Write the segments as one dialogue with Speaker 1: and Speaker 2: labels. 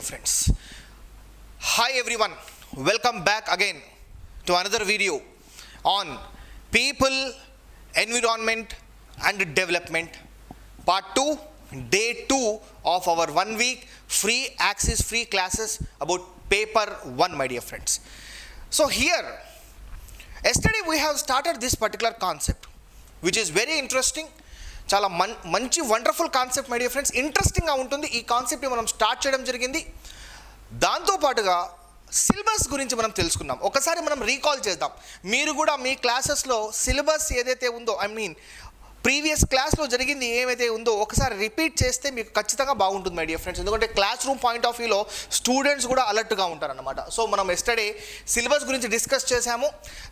Speaker 1: Friends, hi everyone, welcome back again to another video on people, environment and development, part 2, day 2 of our 1 week free access free classes about paper 1, my dear friends. So here, yesterday we have started this particular concept which is very interesting. చాలా మంచి wonderful concept my dear friends. ఇంట్రెస్టింగ్గా ఉంటుంది ఈ కాన్సెప్ట్ని మనం start చేయడం జరిగింది. దాంతోపాటుగా సిలబస్ గురించి మనం తెలుసుకున్నాం. ఒకసారి మనం రీకాల్ చేద్దాం. మీరు కూడా మీ క్లాసెస్లో సిలబస్ ఏదైతే ఉందో ప్రీవియస్ క్లాస్లో జరిగింది ఏమైతే ఉందో ఒకసారి రిపీట్ చేస్తే మీకు ఖచ్చితంగా బాగుంటుంది మై డియర్ ఫ్రెండ్స్. ఎందుకంటే క్లాస్ రూమ్ పాయింట్ ఆఫ్ వ్యూలో స్టూడెంట్స్ కూడా అలర్ట్గా ఉంటారన్నమాట. సో మనం ఎస్టర్డే సిలబస్ గురించి డిస్కస్ చేశాము.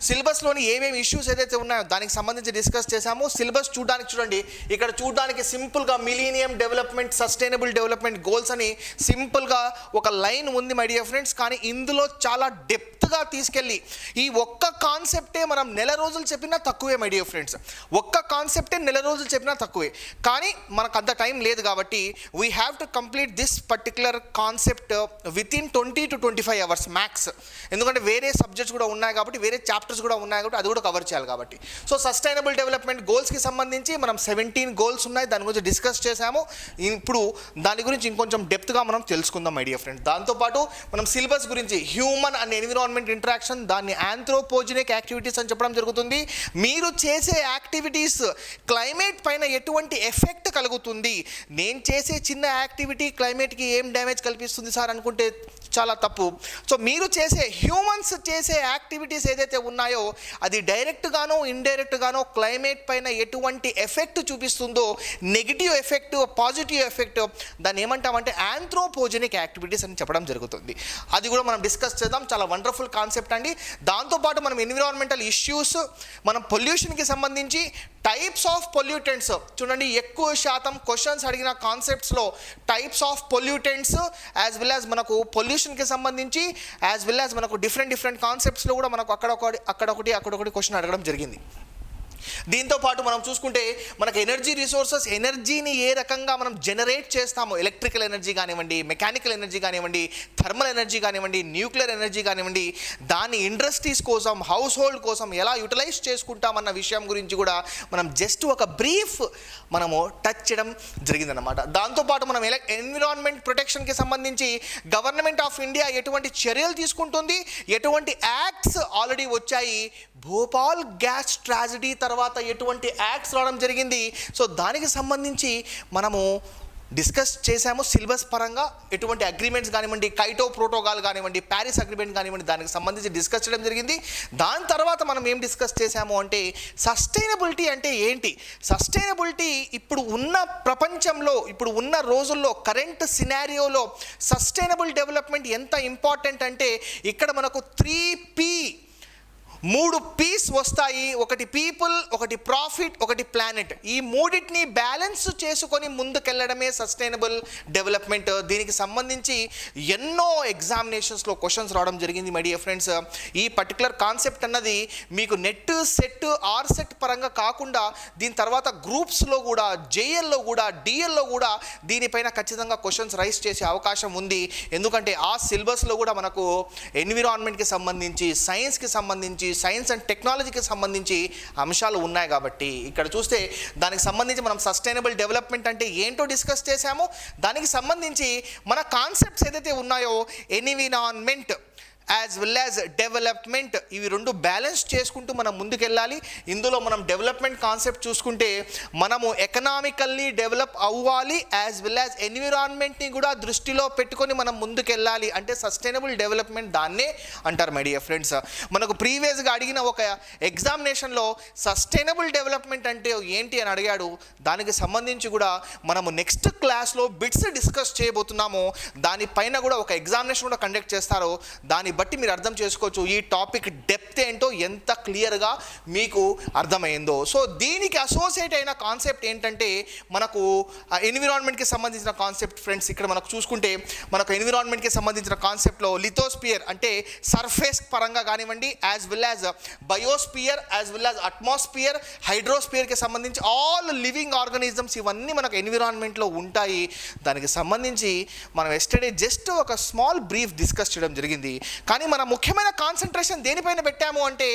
Speaker 1: సిలబస్లోని ఏమేమి ఇష్యూస్ ఏదైతే ఉన్నాయో దానికి సంబంధించి డిస్కస్ చేశాము. సిలబస్ చూడండి, ఇక్కడ చూడడానికి సింపుల్గా millennium development sustainable development goals అని సింపుల్గా ఒక లైన్ ఉంది మై డియర్ ఫ్రెండ్స్. కానీ ఇందులో చాలా డెప్త్గా తీసుకెళ్ళి ఈ ఒక్క కాన్సెప్టే మనం నెల రోజులు చెప్పినా తక్కువే మై డియర్ ఫ్రెండ్స్. ఒక్క కాన్సెప్టే నెల రోజులు చెప్పినా తక్కువే. కానీ మనకు అంత టైం లేదు కాబట్టి we have to complete this particular concept with in 20 to 25 hours max. ఎందుకంటే వేరే సబ్జెక్ట్స్ కూడా ఉన్నాయి కాబట్టి, వేరే చాప్టర్స్ కూడా ఉన్నాయి కాబట్టి అది కూడా కవర్ చేయాలి కాబట్టి. సో సస్టైనబుల్ డెవలప్మెంట్ గోల్స్కి సంబంధించి మనం 17 గోల్స్ ఉన్నాయి, దాని గురించి డిస్కస్ చేశాము. ఇప్పుడు దాని గురించి ఇంకొంచెం డెప్త్గా మనం తెలుసుకుందాం మై డియర్ ఫ్రెండ్స్. దాంతోపాటు మనం సిలబస్ గురించి హ్యూమన్ అండ్ ఎన్విరాన్మెంట్ ఇంటరాక్షన్, దాన్ని ఆంథ్రోపోజెనిక్ యాక్టివిటీస్ అని చెప్పడం జరుగుతుంది. మీరు చేసే యాక్టివిటీస్ క్లైమేట్ పైన ఎటువంటి ఎఫెక్ట్ కలుగుతుంది, నేను చేసే చిన్న యాక్టివిటీ క్లైమేట్కి ఏం డ్యామేజ్ కల్పిస్తుంది సార్ అనుకుంటే చాలా తప్పు. సో మీరు చేసే హ్యూమన్స్ చేసే యాక్టివిటీస్ ఏదైతే ఉన్నాయో అది డైరెక్ట్గానో ఇండైరెక్ట్గానో క్లైమేట్ పైన ఎటువంటి ఎఫెక్ట్ చూపిస్తుందో, నెగిటివ్ ఎఫెక్ట్ పాజిటివ్ ఎఫెక్ట్, దాన్ని ఏమంటామంటే ఆంథ్రోపోజెనిక్ యాక్టివిటీస్ అని చెప్పడం జరుగుతుంది. అది కూడా మనం డిస్కస్ చేద్దాం. చాలా వండర్ఫుల్ కాన్సెప్ట్ అండి. దాంతోపాటు మనం ఎన్విరాన్మెంటల్ ఇష్యూస్, మనం పొల్యూషన్కి సంబంధించి టైప్స్ ఆఫ్ పొల్యూటెంట్స్ చూడండి, ఎక్కువ శాతం క్వశ్చన్స్ అడిగిన కాన్సెప్ట్స్లో types of pollutants as well as మనకు పొల్యూషన్కి సంబంధించి యాజ్ వెల్ యాజ్ మనకు డిఫరెంట్ కాన్సెప్ట్స్లో కూడా మనకు అక్కడొకటి క్వశ్చన్ అడగడం జరిగింది. దీంతో పాటు మనం చూసుకుంటే మనకు ఎనర్జీ రిసోర్సెస్, ఎనర్జీని ఏ రకంగా మనం జనరేట్ చేస్తామో, ఎలక్ట్రికల్ ఎనర్జీ కానివ్వండి, మెకానికల్ ఎనర్జీ కానివ్వండి, థర్మల్ ఎనర్జీ కానివ్వండి, న్యూక్లియర్ ఎనర్జీ కానివ్వండి, దాన్ని ఇండస్ట్రీస్ కోసం, హౌస్ హోల్డ్ కోసం ఎలా యూటిలైజ్ చేసుకుంటామన్న విషయం గురించి కూడా మనం జస్ట్ ఒక బ్రీఫ్ మనము టచ్ చేయడం జరిగిందన్నమాట. దాంతోపాటు మనం ఎన్విరాన్మెంట్ ప్రొటెక్షన్కి సంబంధించి గవర్నమెంట్ ఆఫ్ ఇండియా ఎటువంటి చర్యలు తీసుకుంటుంది, ఎటువంటి యాక్ట్స్ ఆల్రెడీ వచ్చాయి, భోపాల్ గ్యాస్ ట్రాజడీ తర్వాత ఎటువంటి యాక్ట్స్ రావడం జరిగింది, సో దానికి సంబంధించి మనము డిస్కస్ చేశాము. సిలబస్ పరంగా ఎటువంటి అగ్రిమెంట్స్ కానివ్వండి, కైటో ప్రోటోకాల్ కానివ్వండి, ప్యారిస్ అగ్రిమెంట్ కానివ్వండి, దానికి సంబంధించి డిస్కస్ చేయడం జరిగింది. దాని తర్వాత మనం ఏం డిస్కస్ చేశాము అంటే సస్టైనబిలిటీ అంటే ఏంటి, సస్టైనబిలిటీ ఇప్పుడు ఉన్న ప్రపంచంలో, ఇప్పుడు ఉన్న రోజుల్లో, కరెంట్ సినారియోలో సస్టైనబుల్ డెవలప్మెంట్ ఎంత ఇంపార్టెంట్ అంటే ఇక్కడ మనకు 3P 3 పీస్ వస్తాయి. ఒకటి పీపుల్, ఒకటి ప్రాఫిట్, ఒకటి ప్లానెట్. ఈ మూడింటిని బ్యాలెన్స్ చేసుకొని ముందుకెళ్ళడమే సస్టైనబుల్ డెవలప్మెంట్. దీనికి సంబంధించి ఎన్నో ఎగ్జామినేషన్స్లో క్వశ్చన్స్ రావడం జరిగింది మై డియర్ ఫ్రెండ్స్. ఈ పర్టికులర్ కాన్సెప్ట్ అన్నది మీకు నెట్ సెట్ ఆర్ సెట్ పరంగా కాకుండా దీని తర్వాత గ్రూప్స్లో కూడా, జేఎల్లో కూడా, డిఎల్లో కూడా దీనిపైన ఖచ్చితంగా క్వశ్చన్స్ రైజ్ చేసే అవకాశం ఉంది. ఎందుకంటే ఆ సిలబస్లో కూడా మనకు ఎన్విరాన్మెంట్కి సంబంధించి, సైన్స్కి సంబంధించి, సైన్స్ అండ్ టెక్నాలజీకి సంబంధించి అంశాలు ఉన్నాయి కాబట్టి ఇక్కడ చూస్తే దానికి సంబంధించి మనం సస్టైనబుల్ డెవలప్మెంట్ అంటే ఏంటో డిస్కస్ చేశాము. దానికి సంబంధించి మన కాన్సెప్ట్స్ ఏదైతే ఉన్నాయో environment as well as development, ఇవి రెండు బ్యాలెన్స్ చేసుకుంటూ మనం ముందుకెళ్ళాలి. ఇందులో మనం డెవలప్మెంట్ కాన్సెప్ట్ చూసుకుంటే మనము ఎకనామికల్లీ డెవలప్ అవ్వాలి, యాజ్ వెల్ యాజ్ ఎన్విరాన్మెంట్ని కూడా దృష్టిలో పెట్టుకొని మనం ముందుకెళ్ళాలి. అంటే సస్టైనబుల్ డెవలప్మెంట్ దాన్నే అంటారు మై డియర్ ఫ్రెండ్స్. మనకు ప్రీవియస్గా అడిగిన ఒక ఎగ్జామినేషన్లో సస్టైనబుల్ డెవలప్మెంట్ అంటే ఏంటి అని అడిగాడు. దానికి సంబంధించి కూడా మనము నెక్స్ట్ క్లాస్లో బిట్స్ డిస్కస్ చేయబోతున్నాము. దానిపైన కూడా ఒక ఎగ్జామినేషన్ కూడా కండక్ట్ చేస్తారు. దాని బట్టి మీరు అర్థం చేసుకోవచ్చు ఈ టాపిక్ డెప్త్ ఏంటో ఎంత క్లియర్గా మీకు అర్థమైందో. సో దీనికి అసోసియేట్ అయిన కాన్సెప్ట్ ఏంటంటే మనకు ఎన్విరాన్మెంట్కి సంబంధించిన కాన్సెప్ట్ ఫ్రెండ్స్. ఇక్కడ మనకు చూసుకుంటే మనకు ఎన్విరాన్మెంట్కి సంబంధించిన కాన్సెప్ట్లో లిథోస్పియర్ అంటే సర్ఫేస్ పరంగా కానివ్వండి, as well as biosphere, as well as atmosphere, హైడ్రోస్పియర్కి సంబంధించి ఆల్ లివింగ్ ఆర్గానిజమ్స్ ఇవన్నీ మనకు ఎన్విరాన్మెంట్లో ఉంటాయి. దానికి సంబంధించి మనం ఎస్టర్డే జస్ట్ ఒక స్మాల్ బ్రీఫ్ డిస్కస్ చేయడం జరిగింది. కానీ మన ముఖ్యమైన కాన్సన్ట్రేషన్ దేనిపైన పెట్టాము అంటే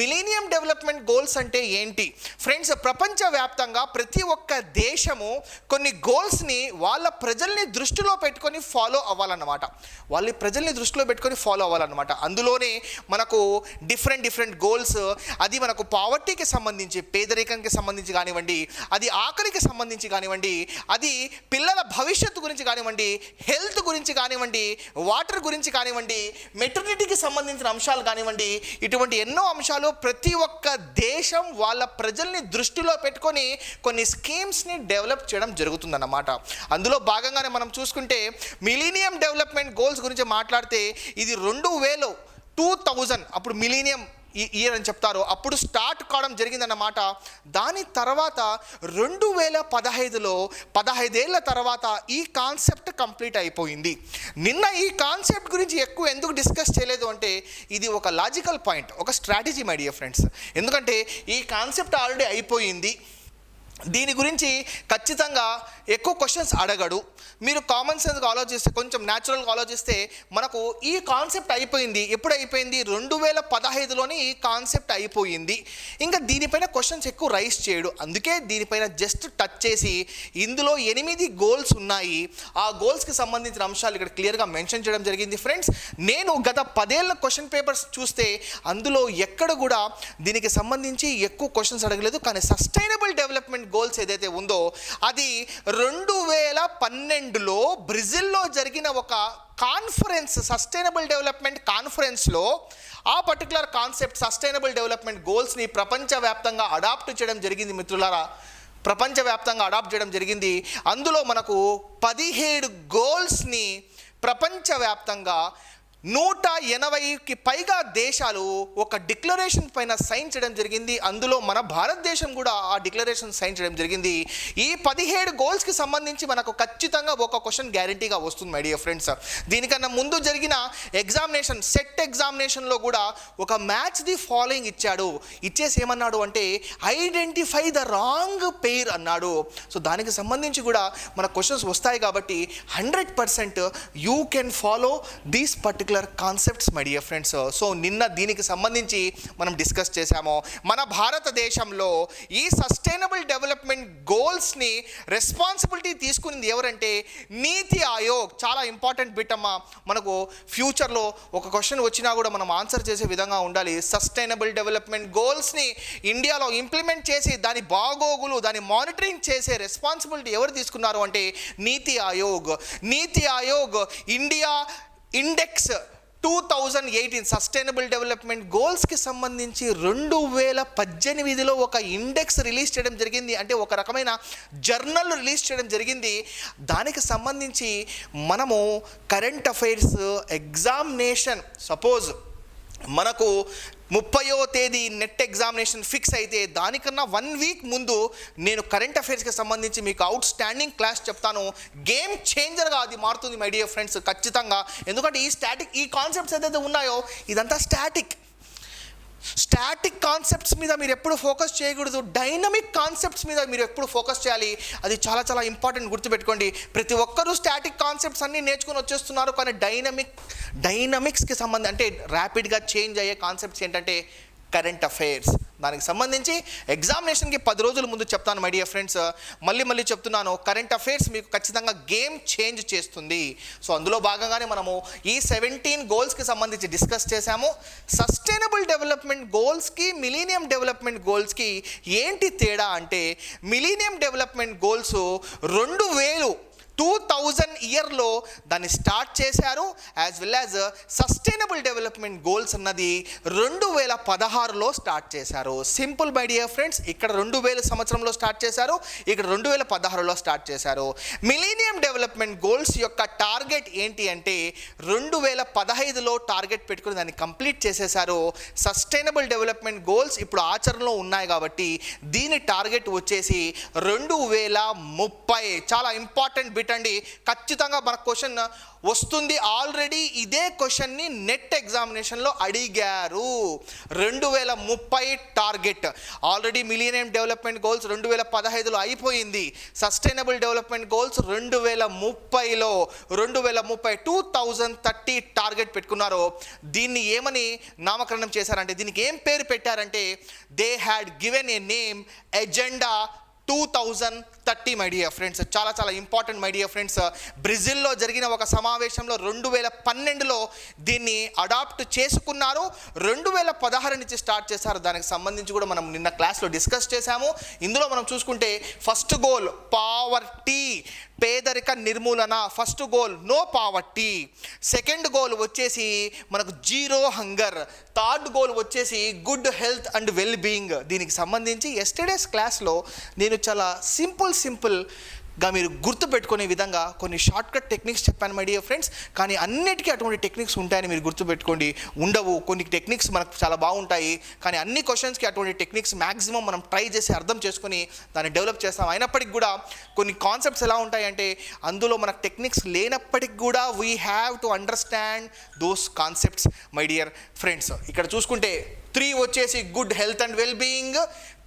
Speaker 1: మిలీనియం డెవలప్మెంట్ గోల్స్ అంటే ఏంటి ఫ్రెండ్స్. ప్రపంచవ్యాప్తంగా ప్రతి ఒక్క దేశము కొన్ని గోల్స్ని వాళ్ళ ప్రజల్ని దృష్టిలో పెట్టుకొని ఫాలో అవ్వాలన్నమాట. వాళ్ళ ప్రజల్ని దృష్టిలో పెట్టుకొని ఫాలో అవ్వాలన్నమాట. అందులోనే మనకు డిఫరెంట్ గోల్స్. అది మనకు పావర్టీకి సంబంధించి, పేదరికానికి సంబంధించి కానివ్వండి, అది ఆకలికి సంబంధించి కానివ్వండి, అది పిల్లల భవిష్యత్తు గురించి కానివ్వండి, హెల్త్ గురించి కానివ్వండి, వాటర్ గురించి కానివ్వండి, మెటర్నిటీకి సంబంధించిన అంశాలు కానివ్వండి, ఇటువంటి ఎన్నో అంశాలు ప్రతి ఒక్క దేశం వాళ్ళ ప్రజల్ని దృష్టిలో పెట్టుకొని కొన్ని స్కీమ్స్ని డెవలప్ చేయడం జరుగుతుందన్నమాట. అందులో భాగంగానే మనం చూసుకుంటే మిలీనియం డెవలప్మెంట్ గోల్స్ గురించి మాట్లాడితే ఇది 2000 అప్పుడు మిలీనియం ఇయర్ అని చెప్తారు, అప్పుడు స్టార్ట్ కావడం జరిగిందన్నమాట. దాని తర్వాత 2015లో 15 ఏళ్ళ తర్వాత ఈ కాన్సెప్ట్ కంప్లీట్ అయిపోయింది. నిన్న ఈ కాన్సెప్ట్ గురించి ఎక్కువ ఎందుకు డిస్కస్ చేయలేదు అంటే ఇది ఒక లాజికల్ పాయింట్, ఒక స్ట్రాటజీ మై డియర్ ఫ్రెండ్స్. ఎందుకంటే ఈ కాన్సెప్ట్ ఆల్రెడీ అయిపోయింది. దీని గురించి ఖచ్చితంగా ఎక్కువ క్వశ్చన్స్ అడగడు. మీరు కామన్ సెన్స్గా ఆలోచిస్తే, కొంచెం న్యాచురల్గా ఆలోచిస్తే మనకు ఈ కాన్సెప్ట్ అయిపోయింది. ఎప్పుడు అయిపోయింది? 2015లోనే ఈ కాన్సెప్ట్ అయిపోయింది. ఇంకా దీనిపైన క్వశ్చన్స్ ఎక్కువ రైస్ చేయడు. అందుకే దీనిపైన జస్ట్ టచ్ చేసి ఇందులో 8 గోల్స్ ఉన్నాయి. ఆ గోల్స్కి సంబంధించిన అంశాలు ఇక్కడ క్లియర్గా మెన్షన్ చేయడం జరిగింది ఫ్రెండ్స్. నేను గత 10 ఏళ్ళ క్వశ్చన్ పేపర్స్ చూస్తే అందులో ఎక్కడ కూడా దీనికి సంబంధించి ఎక్కువ క్వశ్చన్స్ అడగలేదు. కానీ సస్టైనబుల్ డెవలప్మెంట్ గోల్స్ ఏదైతే ఉందో అది 2012లో బ్రెజిల్లో జరిగిన ఒక కాన్ఫరెన్స్, సస్టైనబుల్ డెవలప్మెంట్ కాన్ఫరెన్స్లో ఆ పర్టికులర్ కాన్సెప్ట్ సస్టైనబుల్ డెవలప్మెంట్ గోల్స్ని ప్రపంచవ్యాప్తంగా అడాప్ట్ చేయడం జరిగింది మిత్రులారా. ప్రపంచవ్యాప్తంగా అడాప్ట్ చేయడం జరిగింది. అందులో మనకు 17 గోల్స్ని ప్రపంచవ్యాప్తంగా 180కి పైగా దేశాలు ఒక డిక్లరేషన్ పైన సైన్ చేయడం జరిగింది. అందులో మన భారతదేశం కూడా ఆ డిక్లరేషన్ సైన్ చేయడం జరిగింది. ఈ 17 గోల్స్కి సంబంధించి మనకు ఖచ్చితంగా ఒక క్వశ్చన్ గ్యారంటీగా వస్తుంది మై డియర్ ఫ్రెండ్స్. దీనికన్నా ముందు జరిగిన ఎగ్జామినేషన్, సెట్ ఎగ్జామినేషన్లో కూడా ఒక మ్యాచ్ ది ఫాలోయింగ్ ఇచ్చాడు. ఇచ్చేసి ఏమన్నాడు అంటే ఐడెంటిఫై ద రాంగ్ పెయిర్ అన్నాడు. సో దానికి సంబంధించి కూడా మన క్వశ్చన్స్ వస్తాయి కాబట్టి 100% you can follow these particular concepts my dear friends. So నిన్న దీనికి సంబంధించి మనం డిస్కస్ చేశాము. మన భారతదేశంలో ఈ సస్టైనబుల్ డెవలప్మెంట్ గోల్స్ని రెస్పాన్సిబిలిటీ తీసుకునింది ఎవరంటే నీతి ఆయోగ్. చాలా ఇంపార్టెంట్ బిట్ అమ్మా. మనకు ఫ్యూచర్లో ఒక క్వశ్చన్ వచ్చినా కూడా మనం ఆన్సర్ చేసే విధంగా ఉండాలి. సస్టైనబుల్ డెవలప్మెంట్ గోల్స్ని ఇండియాలో ఇంప్లిమెంట్ చేసి దాని బాగోగులు, దాని మానిటరింగ్ చేసే రెస్పాన్సిబిలిటీ ఎవరు తీసుకున్నారు అంటే NITI Aayog. NITI Aayog India index 2018 sustainable development గోల్స్కి సంబంధించి 2018లో ఒక ఇండెక్స్ రిలీజ్ చేయడం జరిగింది. అంటే ఒక రకమైన జర్నల్ రిలీజ్ చేయడం జరిగింది. దానికి సంబంధించి మనము కరెంట్ అఫైర్స్ ఎగ్జామినేషన్, సపోజ్ మనకు 30వ తేదీ నెట్ ఎగ్జామినేషన్ ఫిక్స్ అయితే దానికన్నా 1 వీక్ ముందు నేను కరెంట్ అఫైర్స్కి సంబంధించి మీకు అవుట్ స్టాండింగ్ క్లాస్ చెప్తాను. గేమ్ చేంజర్గా అది మారుతుంది మై డియర్ ఫ్రెండ్స్ ఖచ్చితంగా. ఎందుకంటే ఈ కాన్సెప్ట్స్ ఏదైతే ఉన్నాయో ఇదంతా స్టాటిక్ కాన్సెప్ట్స్ మీద మీరు ఎప్పుడు ఫోకస్ చేయకూడదు. డైనమిక్ కాన్సెప్ట్స్ మీద మీరు ఎప్పుడు ఫోకస్ చేయాలి. అది చాలా చాలా ఇంపార్టెంట్, గుర్తుపెట్టుకోండి. ప్రతి ఒక్కరూ స్టాటిక్ కాన్సెప్ట్స్ అన్నీ నేర్చుకుని వచ్చేస్తున్నారు. కానీ డైనమిక్స్కి సంబంధించి అంటే ర్యాపిడ్గా చేంజ్ అయ్యే కాన్సెప్ట్స్ ఏంటంటే కరెంట్ అఫైర్స్. దానికి సంబంధించి ఎగ్జామినేషన్కి 10 రోజుల ముందు చెప్తాను మై డియర్ ఫ్రెండ్స్. మళ్ళీ చెప్తున్నాను, కరెంట్ అఫైర్స్ మీకు ఖచ్చితంగా గేమ్ చేంజ్ చేస్తుంది. సో అందులో భాగంగానే మనము ఈ 17 గోల్స్కి సంబంధించి డిస్కస్ చేశాము. సస్టైనబుల్ డెవలప్మెంట్ గోల్స్కి మిలీనియం డెవలప్మెంట్ గోల్స్కి ఏంటి తేడా అంటే మిలీనియం డెవలప్మెంట్ గోల్స్ 2000 ఇయర్లో దాన్ని స్టార్ట్ చేశారు. As well as sustainable development goals అన్నది 2016లో స్టార్ట్ చేశారు. సింపుల్ మై డియర్ ఫ్రెండ్స్, ఇక్కడ 2000 సంవత్సరంలో స్టార్ట్ చేశారు, ఇక్కడ 2016లో స్టార్ట్ చేశారు. మిలీనియం డెవలప్మెంట్ గోల్స్ యొక్క టార్గెట్ ఏంటి అంటే 2015లో టార్గెట్ పెట్టుకుని దాన్ని కంప్లీట్ చేసేశారు. సస్టైనబుల్ డెవలప్మెంట్ గోల్స్ ఇప్పుడు ఆచరణలో ఉన్నాయి కాబట్టి దీని టార్గెట్ వచ్చేసి 2030. చాలా ఇంపార్టెంట్ బిట్ అండి, ఖచ్చితంగా మన క్వశ్చన్ వస్తుంది. ఆల్రెడీ ఇదే క్వశ్చన్ని నెట్ ఎగ్జామినేషన్లో అడిగారు. 2030 target. Already millennium development goals 2015లో అయిపోయింది. సస్టైనబుల్ డెవలప్మెంట్ గోల్స్ 2030లో 2030 టార్గెట్ పెట్టుకున్నారు. దీన్ని ఏమని నామకరణం చేశారంటే, దీనికి ఏం పేరు పెట్టారంటే they had given a name agenda 2030 my dear friends. చాలా చాలా ఇంపార్టెంట్ మై డియర్ ఫ్రెండ్స్. బ్రెజిల్లో జరిగిన ఒక సమావేశంలో 2012లో దీన్ని అడాప్ట్ చేసుకున్నారు. 2016 నుంచి స్టార్ట్ చేశారు. దానికి సంబంధించి కూడా మనం నిన్న క్లాస్లో డిస్కస్ చేశాము. ఇందులో మనం చూసుకుంటే ఫస్ట్ గోల్ పావర్టీ, పేదరిక నిర్మూలన. First goal no poverty. Second goal వచ్చేసి మనకు జీరో హంగర్. థర్డ్ గోల్ వచ్చేసి good health and well being. దీనికి సంబంధించి ఎస్టర్డేస్ క్లాస్లో నేను చాలా సింపుల్గా మీరు గుర్తుపెట్టుకునే విధంగా కొన్ని షార్ట్కట్ టెక్నిక్స్ చెప్పాను మై డియర్ ఫ్రెండ్స్. కానీ అన్నిటికీ అటువంటి టెక్నిక్స్ ఉంటాయని మీరు గుర్తుపెట్టుకోండి. ఉండవు, కొన్ని టెక్నిక్స్ మనకు చాలా బాగుంటాయి, కానీ అన్ని క్వశ్చన్స్కి అటువంటి టెక్నిక్స్ మ్యాక్సిమం మనం ట్రై చేసి అర్థం చేసుకొని దాన్ని డెవలప్ చేస్తాం. అయినప్పటికీ కూడా కొన్ని కాన్సెప్ట్స్ ఎలా ఉంటాయంటే అందులో మనకు టెక్నిక్స్ లేనప్పటికీ కూడా we have to understand those concepts my dear friends. ఇక్కడ చూసుకుంటే 3 వచ్చేసి good health and well being.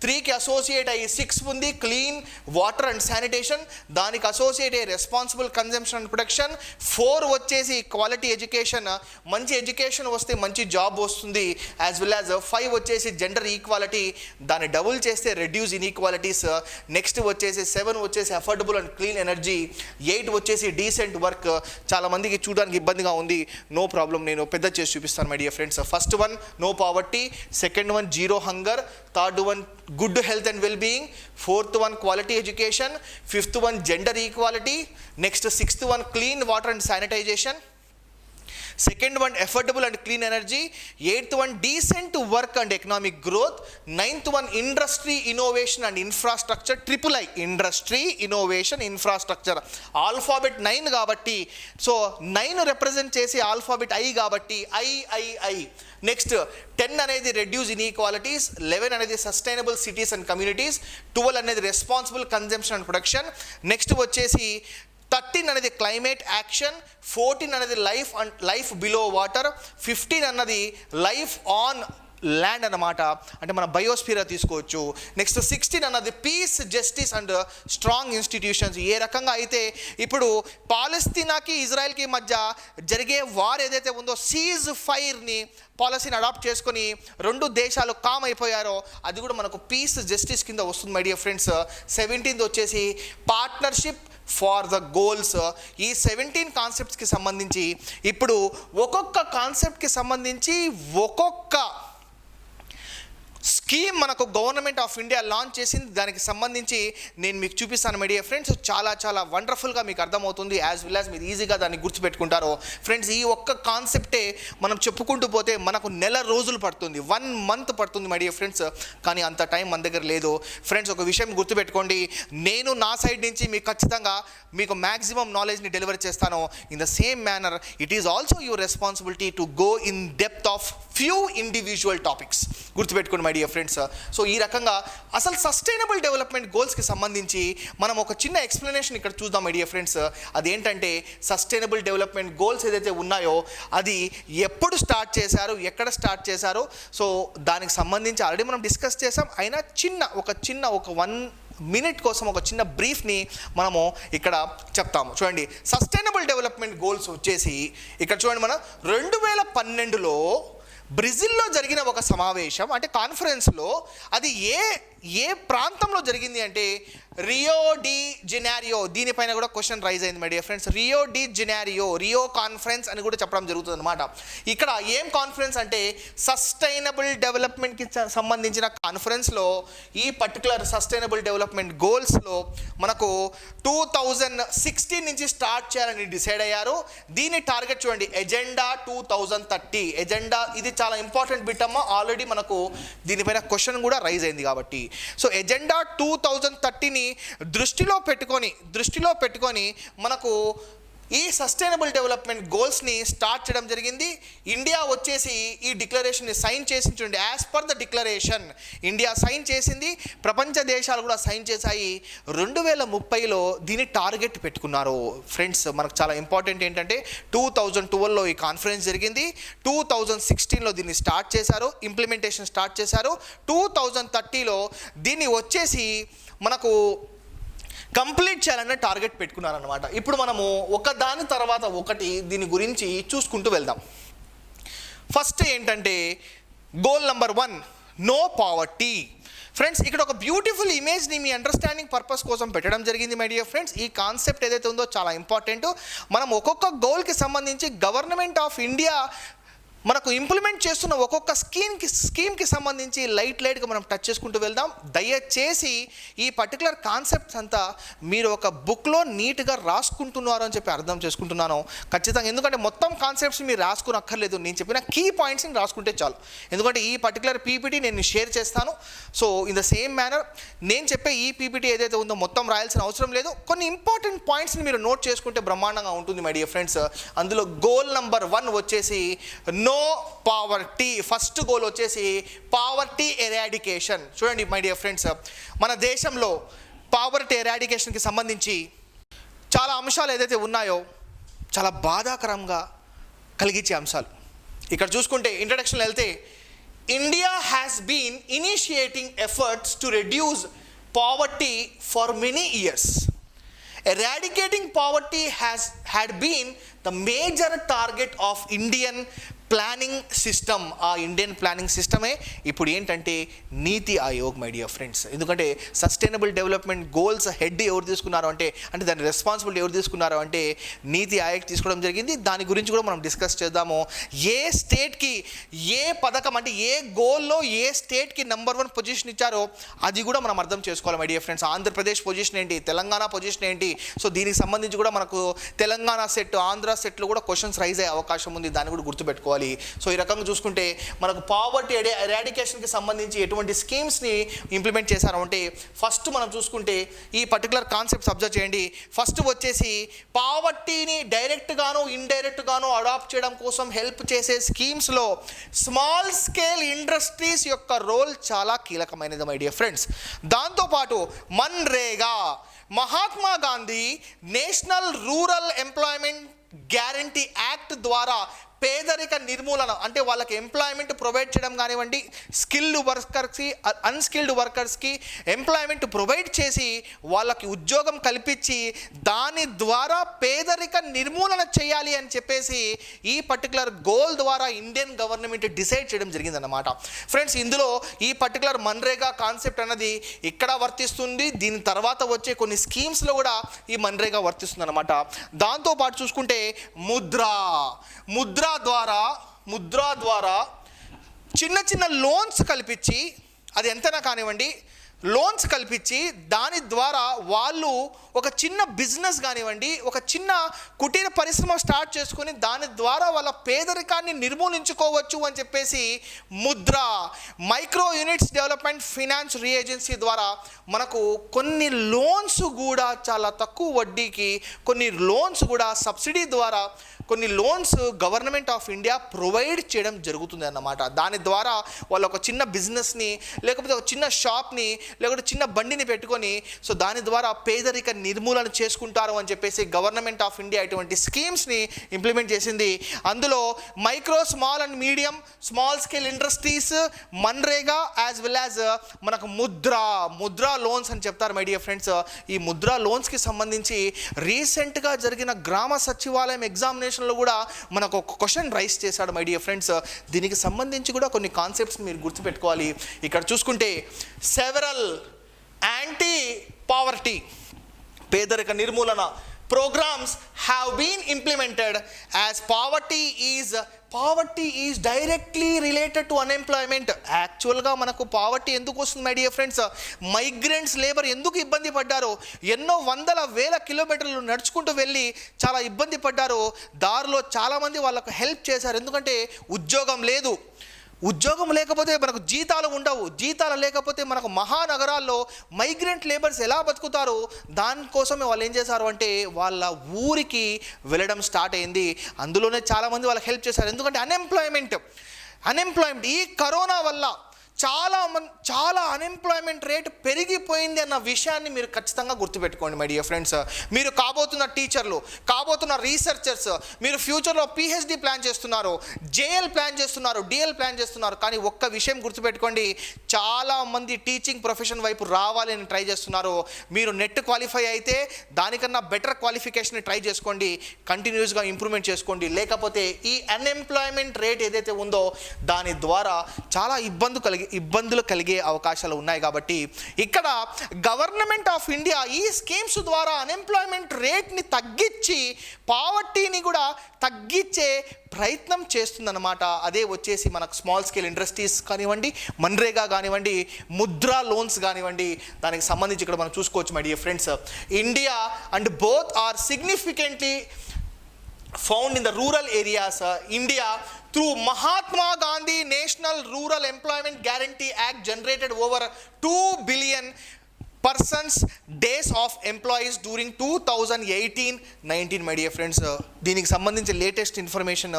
Speaker 1: 3కి అసోసియేట్ అయ్యి 6 ఉంది క్లీన్ వాటర్ అండ్ శానిటేషన్. దానికి అసోసియేట్ అయ్యి రెస్పాన్సిబుల్ కన్జంప్షన్ అండ్ ప్రొడక్షన్. 4 వచ్చేసి క్వాలిటీ ఎడ్యుకేషన్. మంచి ఎడ్యుకేషన్ వస్తే మంచి జాబ్ వస్తుంది. యాజ్ వెల్ యాజ్ 5 వచ్చేసి జెండర్ ఈక్వాలిటీ. దాన్ని డబుల్ చేస్తే రెడ్యూస్ ఇన్ఈక్వాలిటీస్. నెక్స్ట్ వచ్చేసి 7 వచ్చేసి అఫోర్డబుల్ అండ్ క్లీన్ ఎనర్జీ. 8 వచ్చేసి డీసెంట్ వర్క్. చాలామందికి చూడడానికి ఇబ్బందిగా ఉంది, నో ప్రాబ్లం, నేను పెద్ద చేసి చూపిస్తాను my dear friends. First one no poverty, second one zero hunger, third one good health and well-being, fourth one quality education, fifth one gender equality, next sixth one clean water and sanitization, second one affordable and clean energy, eighth one decent work and economic growth, ninth one industry innovation and infrastructure, triple I industry innovation infrastructure. Alphabet 9 కాబట్టి so 9 represent చేసి alphabet I కాబట్టి I. Next 10 అనేది reduce inequalities, 11 అనేది sustainable cities and communities, 12 అనేది responsible consumption and production, next వచ్చేసి 13 అనేది climate action, 14 అనేది life below water, 15 అన్నది లైఫ్ ఆన్ ల్యాండ్ అన్నమాట, అంటే మన బయోస్ఫియర్ తీసుకోవచ్చు. నెక్స్ట్ 16 అన్నది peace, justice and strong institutions. ఏ రకంగా అయితే ఇప్పుడు పాలస్తీనాకి ఇజ్రాయెల్కి మధ్య జరిగే వార్ ఏదైతే ఉందో సీజ్ ఫైర్ని పాలసీని అడాప్ట్ చేసుకొని 2 దేశాలు కామ్ అయిపోయారో అది కూడా మనకు పీస్ జస్టిస్ కింద వస్తుంది మై డియర్ ఫ్రెండ్స్. 17th వచ్చేసి పార్ట్నర్షిప్ ఫార్ ద గోల్స్. ఈ 17 కాన్సెప్ట్స్కి సంబంధించి ఇప్పుడు ఒక్కొక్క కాన్సెప్ట్కి సంబంధించి ఒక్కొక్క స్కీమ్ మనకు గవర్నమెంట్ ఆఫ్ ఇండియా లాంచ్ చేసింది. దానికి సంబంధించి నేను మీకు చూపిస్తాను మై డియర్ ఫ్రెండ్స్. చాలా వండర్ఫుల్గా మీకు అర్థమవుతుంది. యాజ్ వెల్ యాజ్ మీరు ఈజీగా దాన్ని గుర్తుపెట్టుకుంటారు ఫ్రెండ్స్. ఈ ఒక్క కాన్సెప్టే మనం చెప్పుకుంటూ పోతే మనకు నెల రోజులు పడుతుంది, 1 month పడుతుంది మై డియర్ ఫ్రెండ్స్. కానీ అంత టైం మన దగ్గర లేదు ఫ్రెండ్స్. ఒక విషయం గుర్తుపెట్టుకోండి, నేను నా సైడ్ నుంచి మీకు ఖచ్చితంగా మీకు మ్యాక్సిమం నాలెడ్జ్ని డెలివర్ చేస్తాను. In the same manner it is also your responsibility to go in depth of few individual topics. గుర్తుపెట్టుకోండి మై డియర్ ఫ్రెండ్స్. సో ఈ రకంగా అసలు సస్టైనబుల్ డెవలప్మెంట్ గోల్స్కి సంబంధించి మనం ఒక చిన్న ఎక్స్ప్లెనేషన్ ఇక్కడ చూద్దాం మై డియర్ ఫ్రెండ్స్. అదేంటంటే సస్టైనబుల్ డెవలప్మెంట్ గోల్స్ ఏదైతే ఉన్నాయో అది ఎప్పుడు స్టార్ట్ చేశారు, ఎక్కడ స్టార్ట్ చేశారు, సో దానికి సంబంధించి ఆల్రెడీ మనం డిస్కస్ చేసాం. అయినా ఒక 1 minute కోసం ఒక చిన్న బ్రీఫ్ని మనము ఇక్కడ చెప్తాము. చూడండి, సస్టైనబుల్ డెవలప్మెంట్ గోల్స్ వచ్చేసి ఇక్కడ చూడండి, మనం 2012లో బ్రెజిల్లో జరిగిన ఒక సమావేశం అంటే కాన్ఫరెన్స్లో అది ఏ ప్రాంతంలో జరిగింది అంటే రియో డి జెనారియో, దీనిపైన కూడా క్వశ్చన్ రైజ్ అయింది my dear friends. Rio de Janeiro, Rio conference అని కూడా చెప్పడం జరుగుతుంది అనమాట. ఇక్కడ ఏం కాన్ఫరెన్స్ అంటే సస్టైనబుల్ డెవలప్మెంట్కి సంబంధించిన కాన్ఫరెన్స్లో ఈ పర్టికులర్ సస్టైనబుల్ డెవలప్మెంట్ గోల్స్లో మనకు 2016 నుంచి స్టార్ట్ చేయాలని డిసైడ్ అయ్యారు. దీని టార్గెట్ చూడండి, ఎజెండా 2030. ఎజెండా ఇది చాలా ఇంపార్టెంట్ బిట్ అమ్మ, ఆల్రెడీ మనకు దీనిపైన క్వశ్చన్ కూడా రైజ్ అయింది కాబట్టి. సో ఎజెండా 2030ని దృష్టిలో పెట్టుకొని మనకు ఈ సస్టైనబుల్ డెవలప్మెంట్ గోల్స్ని స్టార్ట్ చేయడం జరిగింది. ఇండియా వచ్చేసి ఈ డిక్లరేషన్ని సైన్ చేసి చూడండి, as per the declaration India sign చేసింది, ప్రపంచ దేశాలు కూడా సైన్ చేశాయి. 2030లో దీని టార్గెట్ పెట్టుకున్నారు ఫ్రెండ్స్. మనకు చాలా ఇంపార్టెంట్ ఏంటంటే 2012లో ఈ కాన్ఫరెన్స్ జరిగింది, 2016లో దీన్ని స్టార్ట్ చేశారు, ఇంప్లిమెంటేషన్ స్టార్ట్ చేశారు. 2030లో దీన్ని వచ్చేసి మనకు కంప్లీట్ చేయాలన్న టార్గెట్ పెట్టుకున్నారనమాట. ఇప్పుడు మనము ఒకదాని తర్వాత ఒకటి దీని గురించి చూసుకుంటూ వెళ్దాం. ఫస్ట్ ఏంటంటే goal number 1, no poverty. Friends ఇక్కడ ఒక బ్యూటిఫుల్ ఇమేజ్ని మీ అండర్స్టాండింగ్ పర్పస్ కోసం పెట్టడం జరిగింది మై డియర్ ఫ్రెండ్స్. ఈ కాన్సెప్ట్ ఏదైతే ఉందో చాలా ఇంపార్టెంట్. మనం ఒక్కొక్క గోల్కి సంబంధించి గవర్నమెంట్ ఆఫ్ ఇండియా మనకు ఇంప్లిమెంట్ చేస్తున్న ఒక్కొక్క స్కీమ్కి సంబంధించి లైట్గా మనం టచ్ చేసుకుంటూ వెళ్దాం. దయచేసి ఈ పర్టికులర్ కాన్సెప్ట్స్ అంతా మీరు ఒక బుక్లో నీట్గా రాసుకుంటున్నారు అని చెప్పి అర్థం చేసుకుంటున్నాను ఖచ్చితంగా. ఎందుకంటే మొత్తం కాన్సెప్ట్స్ మీరు రాసుకుని అక్కర్లేదు, నేను చెప్పిన కీ పాయింట్స్ని రాసుకుంటే చాలు. ఎందుకంటే ఈ పర్టికులర్ పీపీటీ నేను షేర్ చేస్తాను. So in the same manner నేను చెప్పే ఈ పీపీటీ ఏదైతే ఉందో మొత్తం రాయాల్సిన అవసరం లేదు. కొన్ని ఇంపార్టెంట్ పాయింట్స్ని మీరు నోట్ చేసుకుంటే బ్రహ్మాండంగా ఉంటుంది మై డియర్ ఫ్రెండ్స్. అందులో గోల్ నెంబర్ 1 వచ్చేసి నో పావర్టీ. ఫస్ట్ గోల్ వచ్చేసి పావర్టీ ఎరాడికేషన్. చూడండి మై డియర్ ఫ్రెండ్స్, మన దేశంలో పావర్టీ ఎరాడికేషన్కి సంబంధించి చాలా అంశాలు ఏదైతే ఉన్నాయో చాలా బాధాకరంగా కలిగించే అంశాలు. ఇక్కడ చూసుకుంటే ఇంట్రడక్షన్లో వెళ్తే, India has been initiating efforts to reduce poverty for many years. Eradicating poverty had been the major target of Indian planning system. ఆ ఇండియన్ ప్లానింగ్ సిస్టమే ఇప్పుడు ఏంటంటే Niti Aayog my dear friends. ఎందుకంటే సస్టైనబుల్ డెవలప్మెంట్ గోల్స్ హెడ్ ఎవరు తీసుకున్నారు అంటే దాని responsibility ఎవరు తీసుకున్నారు అంటే నీతి ఆయోగ్ తీసుకోవడం జరిగింది. దాని గురించి కూడా మనం డిస్కస్ చేద్దాము. ఏ స్టేట్కి ఏ పథకం అంటే ఏ గోల్లో ఏ స్టేట్కి నెంబర్ 1 పొజిషన్ ఇచ్చారో అది కూడా మనం అర్థం చేసుకోవాలి my dear friends. Andhra Pradesh position ఏంటి, తెలంగాణ పొజిషన్ ఏంటి, సో దీనికి సంబంధించి కూడా మనకు తెలంగాణ సెట్ ఆంధ్ర సెట్లో కూడా క్వశ్చన్స్ రైజ్ అయ్యే అవకాశం ఉంది, దాన్ని కూడా గుర్తుపెట్టుకోవాలి. సో ఈ రకంగా చూసుకుంటే మనకు పావర్టీ ఎరాడికేషన్కి సంబంధించి ఎటువంటి స్కీమ్స్ని ఇంప్లిమెంట్ చేశారు అంటే ఫస్ట్ మనం చూసుకుంటే ఈ పర్టికులర్ కాన్సెప్ట్స్ అబ్జర్వ్ చేయండి. ఫస్ట్ వచ్చేసి పావర్టీని డైరెక్ట్గాను ఇండైరెక్ట్గాను అడాప్ట్ చేయడం కోసం హెల్ప్ చేసే స్కీమ్స్లో స్మాల్ స్కేల్ ఇండస్ట్రీస్ యొక్క రోల్ చాలా కీలకమైనది మై డియర్ ఫ్రెండ్స్. దాంతోపాటు MNREGA, Mahatma Gandhi national rural employment guarantee act ద్వారా పేదరిక నిర్మూలన అంటే వాళ్ళకి ఎంప్లాయ్మెంట్ ప్రొవైడ్ చేయడం కానివ్వండి, స్కిల్డ్ వర్కర్స్కి అన్స్కిల్డ్ వర్కర్స్కి ఎంప్లాయ్మెంట్ ప్రొవైడ్ చేసి వాళ్ళకి ఉద్యోగం కల్పించి దాని ద్వారా పేదరిక నిర్మూలన చేయాలి అని చెప్పేసి ఈ పర్టికులర్ గోల్ ద్వారా ఇండియన్ గవర్నమెంట్ డిసైడ్ చేయడం జరిగిందన్నమాట. ఫ్రెండ్స్ ఇందులో ఈ పర్టికులర్ మన్రేగా కాన్సెప్ట్ అన్నది ఇక్కడ వర్తిస్తుంది, దీని తర్వాత వచ్చే కొన్ని స్కీమ్స్లో కూడా ఈ మన్రేగా వర్తిస్తుంది అనమాట. దాంతోపాటు చూసుకుంటే ముద్రా ద్వారా చిన్న చిన్న లోన్స్ కల్పించి, అది ఎంతైనా కానివ్వండి, లోన్స్ కల్పించి దాని ద్వారా వాళ్ళు ఒక చిన్న బిజినెస్ కానివ్వండి, ఒక చిన్న కుటీర పరిశ్రమ స్టార్ట్ చేసుకొని దాని ద్వారా వాళ్ళ పేదరికాన్ని నిర్మూలించుకోవచ్చు అని చెప్పేసి micro units development finance agency ద్వారా మనకు కొన్ని లోన్స్ కూడా చాలా తక్కువ వడ్డీకి, కొన్ని లోన్స్ కూడా సబ్సిడీ ద్వారా కొన్ని loans government of India provide చేయడం జరుగుతుంది అన్నమాట. దాని ద్వారా వాళ్ళు ఒక చిన్న బిజినెస్ని లేకపోతే ఒక చిన్న షాప్ని లేకపోతే చిన్న బండిని పెట్టుకొని సో దాని ద్వారా పేదరిక నిర్మూలన చేసుకుంటారు అని చెప్పేసి గవర్నమెంట్ ఆఫ్ ఇండియా ఇటువంటి స్కీమ్స్ని ఇంప్లిమెంట్ చేసింది. అందులో micro small and medium small scale industries, MNREGA as well as మనకు ముద్రా లోన్స్ అని చెప్తారు మై డియర్ ఫ్రెండ్స్. ఈ ముద్రా లోన్స్కి సంబంధించి రీసెంట్గా జరిగిన గ్రామ సచివాలయం ఎగ్జామినేషన్లో కూడా మనకు ఒక క్వశ్చన్ రైస్ చేశాడు మై డియర్ ఫ్రెండ్స్. దీనికి సంబంధించి కూడా కొన్ని కాన్సెప్ట్స్ మీరు గుర్తుపెట్టుకోవాలి. ఇక్కడ చూసుకుంటే సెవరల్ యాంటీ పావర్టీ, పేదరిక నిర్మూలన programs have been implemented as poverty is directly related to unemployment. యాక్చువల్గా మనకు పావర్టీ ఎందుకు వస్తుంది my dear friends? Migrants labour ఎందుకు ఇబ్బంది పడ్డారో, ఎన్నో వందల వేల కిలోమీటర్లు నడుచుకుంటూ వెళ్ళి చాలా ఇబ్బంది పడ్డారో, దారిలో చాలామంది వాళ్ళకు హెల్ప్ చేశారు. ఎందుకంటే ఉద్యోగం లేదు, ఉద్యోగం లేకపోతే మనకు జీతాలు ఉండవు, జీతాలు లేకపోతే మనకు మహానగరాల్లో మైగ్రెంట్ లేబర్స్ ఎలా బతుకుతారు? దానికోసమే వాళ్ళు ఏం చేశారు అంటే వాళ్ళ ఊరికి వెళ్ళడం స్టార్ట్ అయింది. అందులోనే చాలామంది వాళ్ళకి హెల్ప్ చేశారు. ఎందుకంటే అన్ఎంప్లాయ్మెంట్ ఈ కరోనా వల్ల చాలా అన్ఎంప్లాయ్మెంట్ రేట్ పెరిగిపోయింది అన్న విషయాన్ని మీరు ఖచ్చితంగా గుర్తుపెట్టుకోండి మై డియర్ ఫ్రెండ్స్. మీరు కాబోతున్న టీచర్లు, కాబోతున్న రీసెర్చర్స్, మీరు ఫ్యూచర్లో పిహెచ్డి ప్లాన్ చేస్తున్నారు, జేఎల్ ప్లాన్ చేస్తున్నారు, డిఎల్ ప్లాన్ చేస్తున్నారు. కానీ ఒక్క విషయం గుర్తుపెట్టుకోండి, చాలామంది టీచింగ్ ప్రొఫెషన్ వైపు రావాలి అని ట్రై చేస్తున్నారు. మీరు నెట్ క్వాలిఫై అయితే దానికన్నా బెటర్ క్వాలిఫికేషన్ ట్రై చేసుకోండి, కంటిన్యూస్గా ఇంప్రూవ్మెంట్ చేసుకోండి. లేకపోతే ఈ అన్ఎంప్లాయ్మెంట్ రేట్ ఏదైతే ఉందో దాని ద్వారా చాలా ఇబ్బందులు కలిగే అవకాశాలు ఉన్నాయి. కాబట్టి ఇక్కడ గవర్నమెంట్ ఆఫ్ ఇండియా ఈ స్కీమ్స్ ద్వారా అన్ఎంప్లాయ్మెంట్ రేట్ని తగ్గించి పావర్టీని కూడా తగ్గించే ప్రయత్నం చేస్తుందన్నమాట. అదే వచ్చేసి మనకు స్మాల్ స్కేల్ ఇండస్ట్రీస్ కానివ్వండి, మన్రేగా కానివ్వండి, ముద్రా లోన్స్ కానివ్వండి, దానికి సంబంధించి ఇక్కడ మనం చూసుకోవచ్చు my dear friends. India and both are significantly found in the rural areas. India through Mahatma Gandhi National Rural Employment Guarantee Act generated over 2 billion persons days of employees during 2018-19 my dear friends. దీనికి సంబంధించి latest information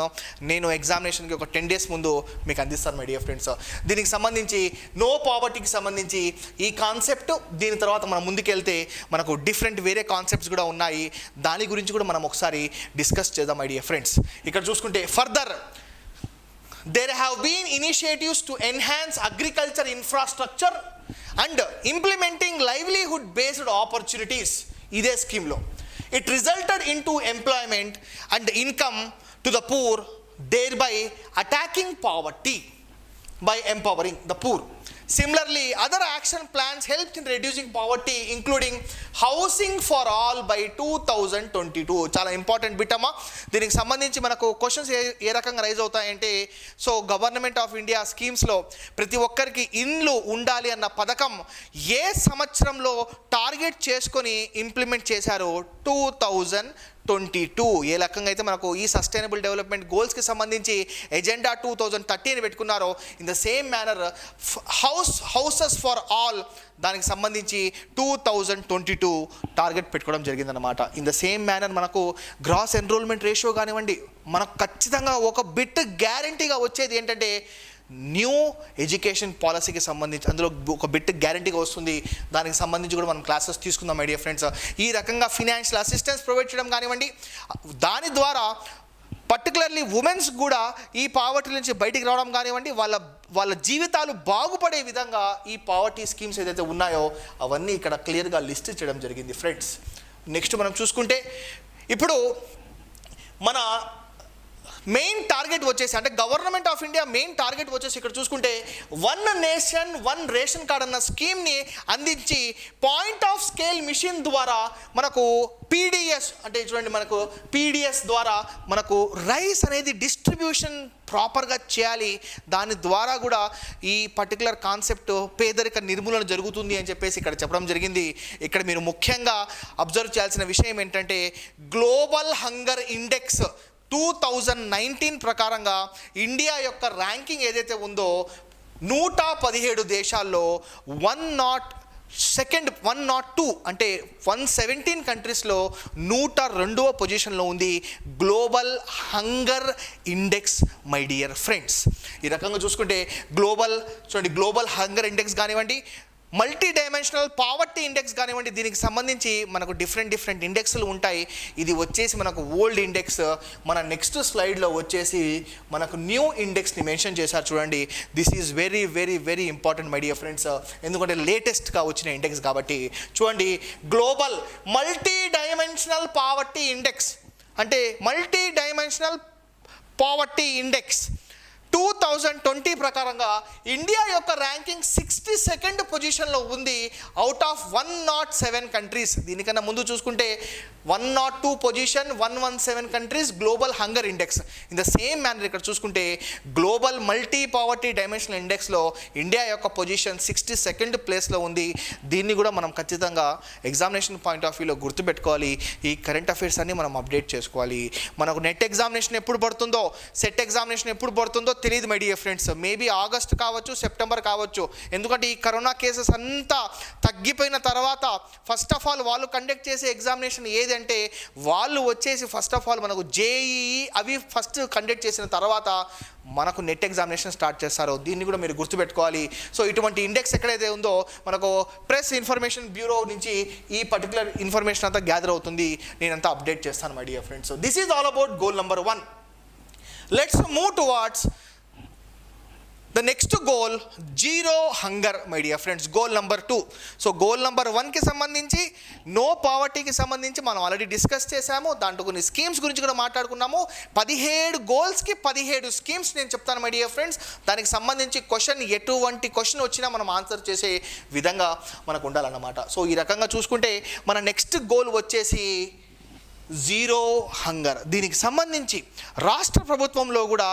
Speaker 1: నేను ఎగ్జామినేషన్కి ఒక 10 days ముందు మీకు అందిస్తాను my dear friends. దీనికి సంబంధించి no పావర్టీకి సంబంధించి ఈ కాన్సెప్ట్, దీని తర్వాత మనం ముందుకెళ్తే మనకు డిఫరెంట్ వేరే కాన్సెప్ట్స్ కూడా ఉన్నాయి, దాని గురించి కూడా మనం ఒకసారి డిస్కస్ చేద్దాం మై డియర్ ఫ్రెండ్స్. ఇక్కడ చూసుకుంటే further there have been initiatives to enhance agriculture infrastructure and implementing livelihood based opportunities. ఇదే స్కీమ్లో it resulted into employment and income to the poor, thereby attacking poverty by empowering the poor. Similarly, other action plans helped in reducing poverty, including housing for all by 2022. చాలా important bit అమ్మా. దీనికి సంబంధించి మనకు questions ఏ రకంగా raise అవుతాయంటే, so government of India స్కీమ్స్లో ప్రతి ఒక్కరికి ఇండ్లు ఉండాలి అన్న పథకం ఏ సంవత్సరంలో టార్గెట్ చేసుకొని ఇంప్లిమెంట్ చేశారో 2022. ఏ రకంగా అయితే మనకు ఈ సస్టైనబుల్ డెవలప్మెంట్ గోల్స్కి సంబంధించి ఎజెండా 2030 పెట్టుకున్నారో, in the same manner houses for all దానికి సంబంధించి 2022 టార్గెట్ పెట్టుకోవడం జరిగిందనమాట. ఇన్ ద సేమ్ మేనర్ మనకు గ్రాస్ ఎన్రోల్మెంట్ రేషియో కానివ్వండి, మనకు ఖచ్చితంగా ఒక బిట్ గ్యారంటీగా వచ్చేది ఏంటంటే న్యూ ఎడ్యుకేషన్ పాలసీకి సంబంధించి అందులో ఒక బిట్ గ్యారంటీగా వస్తుంది. దానికి సంబంధించి కూడా మనం క్లాసెస్ తీసుకుందాం మై డియర్ ఫ్రెండ్స్. ఈ రకంగా ఫినాన్షియల్ అసిస్టెన్స్ ప్రొవైడ్ చేయడం కానివ్వండి, దాని ద్వారా పర్టికులర్లీ ఉమెన్స్ కూడా ఈ పావర్టీ నుంచి బయటికి రావడం కానివ్వండి, వాళ్ళ జీవితాలు బాగుపడే విధంగా ఈ పావర్టీ స్కీమ్స్ ఏదైతే ఉన్నాయో అవన్నీ ఇక్కడ క్లియర్గా లిస్ట్ చేయడం జరిగింది ఫ్రెండ్స్. నెక్స్ట్ మనం చూసుకుంటే ఇప్పుడు మన మెయిన్ టార్గెట్ వచ్చేసి, అంటే government of India main target వచ్చేసి ఇక్కడ చూసుకుంటే 1 నేషన్ 1 రేషన్ కార్డ్ అన్న స్కీమ్ని అందించి పాయింట్ ఆఫ్ స్కేల్ మిషన్ ద్వారా మనకు పీడిఎస్ అంటే చూడండి, మనకు పీడిఎస్ ద్వారా మనకు రైస్ అనేది డిస్ట్రిబ్యూషన్ ప్రాపర్గా చేయాలి. దాని ద్వారా కూడా ఈ పర్టికులర్ కాన్సెప్ట్ పేదరిక నిర్మూలన జరుగుతుంది అని చెప్పేసి ఇక్కడ చెప్పడం జరిగింది. ఇక్కడ మీరు ముఖ్యంగా అబ్జర్వ్ చేయాల్సిన విషయం ఏంటంటే గ్లోబల్ హంగర్ ఇండెక్స్ 2019 ప్రకారంగా ఇండియా యొక్క ర్యాంకింగ్ ఏదైతే ఉందో 117 దేశాల్లో 102 అంటే 117 కంట్రీస్లో 102వ పొజిషన్లో ఉంది global hunger index my dear friends. ఈ రకంగా చూసుకుంటే గ్లోబల్ హంగర్ ఇండెక్స్ కానివ్వండి, మల్టీ డైమెన్షనల్ పావర్టీ ఇండెక్స్ కానివ్వండి, దీనికి సంబంధించి మనకు డిఫరెంట్ ఇండెక్స్లు ఉంటాయి. ఇది వచ్చేసి మనకు ఓల్డ్ ఇండెక్స్. మన నెక్స్ట్ స్లైడ్లో వచ్చేసి మనకు న్యూ ఇండెక్స్ని మెన్షన్ చేశారు చూడండి. This is very very very important my dear friends, ఎందుకంటే లేటెస్ట్గా వచ్చిన ఇండెక్స్ కాబట్టి. చూడండి, global multi dimensional poverty index అంటే మల్టీ డైమెన్షనల్ పావర్టీ ఇండెక్స్ 2020 ప్రకారంగా ఇండియా యొక్క ర్యాంకింగ్ 62nd పొజిషన్లో ఉంది అవుట్ ఆఫ్ 107 కంట్రీస్. దీనికన్నా ముందు చూసుకుంటే 102 position, 117 countries global hunger index. In the same manner ఇక్కడ చూసుకుంటే గ్లోబల్ మల్టీ పావర్టీ డైమెన్షనల్ ఇండెక్స్లో ఇండియా యొక్క పొజిషన్ 62nd ప్లేస్లో ఉంది. దీన్ని కూడా మనం ఖచ్చితంగా ఎగ్జామినేషన్ పాయింట్ ఆఫ్ వ్యూలో గుర్తుపెట్టుకోవాలి. ఈ కరెంట్ అఫైర్స్ అన్ని మనం అప్డేట్ చేసుకోవాలి. మనకు నెట్ ఎగ్జామినేషన్ ఎప్పుడు పడుతుందో, సెట్ ఎగ్జామినేషన్ ఎప్పుడు పడుతుందో తెలియదు my dear friends. Maybe August కావచ్చు, సెప్టెంబర్ కావచ్చు. ఎందుకంటే ఈ కరోనా కేసెస్ అంతా తగ్గిపోయిన తర్వాత ఫస్ట్ ఆఫ్ ఆల్ వాళ్ళు కండక్ట్ చేసే ఎగ్జామినేషన్ ఏదంటే వాళ్ళు వచ్చేసి ఫస్ట్ ఆఫ్ ఆల్ మనకు జేఈఈ అవి ఫస్ట్ కండక్ట్ చేసిన తర్వాత మనకు నెట్ ఎగ్జామినేషన్ స్టార్ట్ చేస్తారు. దీన్ని కూడా మీరు గుర్తుపెట్టుకోవాలి. సో ఇటువంటి ఇండెక్స్ ఎక్కడైతే ఉందో మనకు ప్రెస్ ఇన్ఫర్మేషన్ బ్యూరో నుంచి ఈ పర్టికులర్ ఇన్ఫర్మేషన్ అంతా గ్యాదర్ అవుతుంది. నేనంతా అప్డేట్ చేస్తాను my dear friends. So this is all about goal number 1. Let's move towards the next goal, zero hunger my dear friends. Goal number 2. So goal number 1కి సంబంధించి no పావర్టీకి సంబంధించి మనం already discuss చేశాము. దాంట్లో కొన్ని స్కీమ్స్ గురించి కూడా మాట్లాడుకున్నాము. 17 గోల్స్కి 17 స్కీమ్స్ నేను చెప్తాను మై డియర్ ఫ్రెండ్స్. దానికి సంబంధించి ఎటువంటి క్వశ్చన్ వచ్చినా మనం ఆన్సర్ చేసే విధంగా మనకు ఉండాలన్నమాట. సో ఈ రకంగా చూసుకుంటే మన నెక్స్ట్ గోల్ వచ్చేసి జీరో హంగర్. దీనికి సంబంధించి రాష్ట్ర ప్రభుత్వంలో కూడా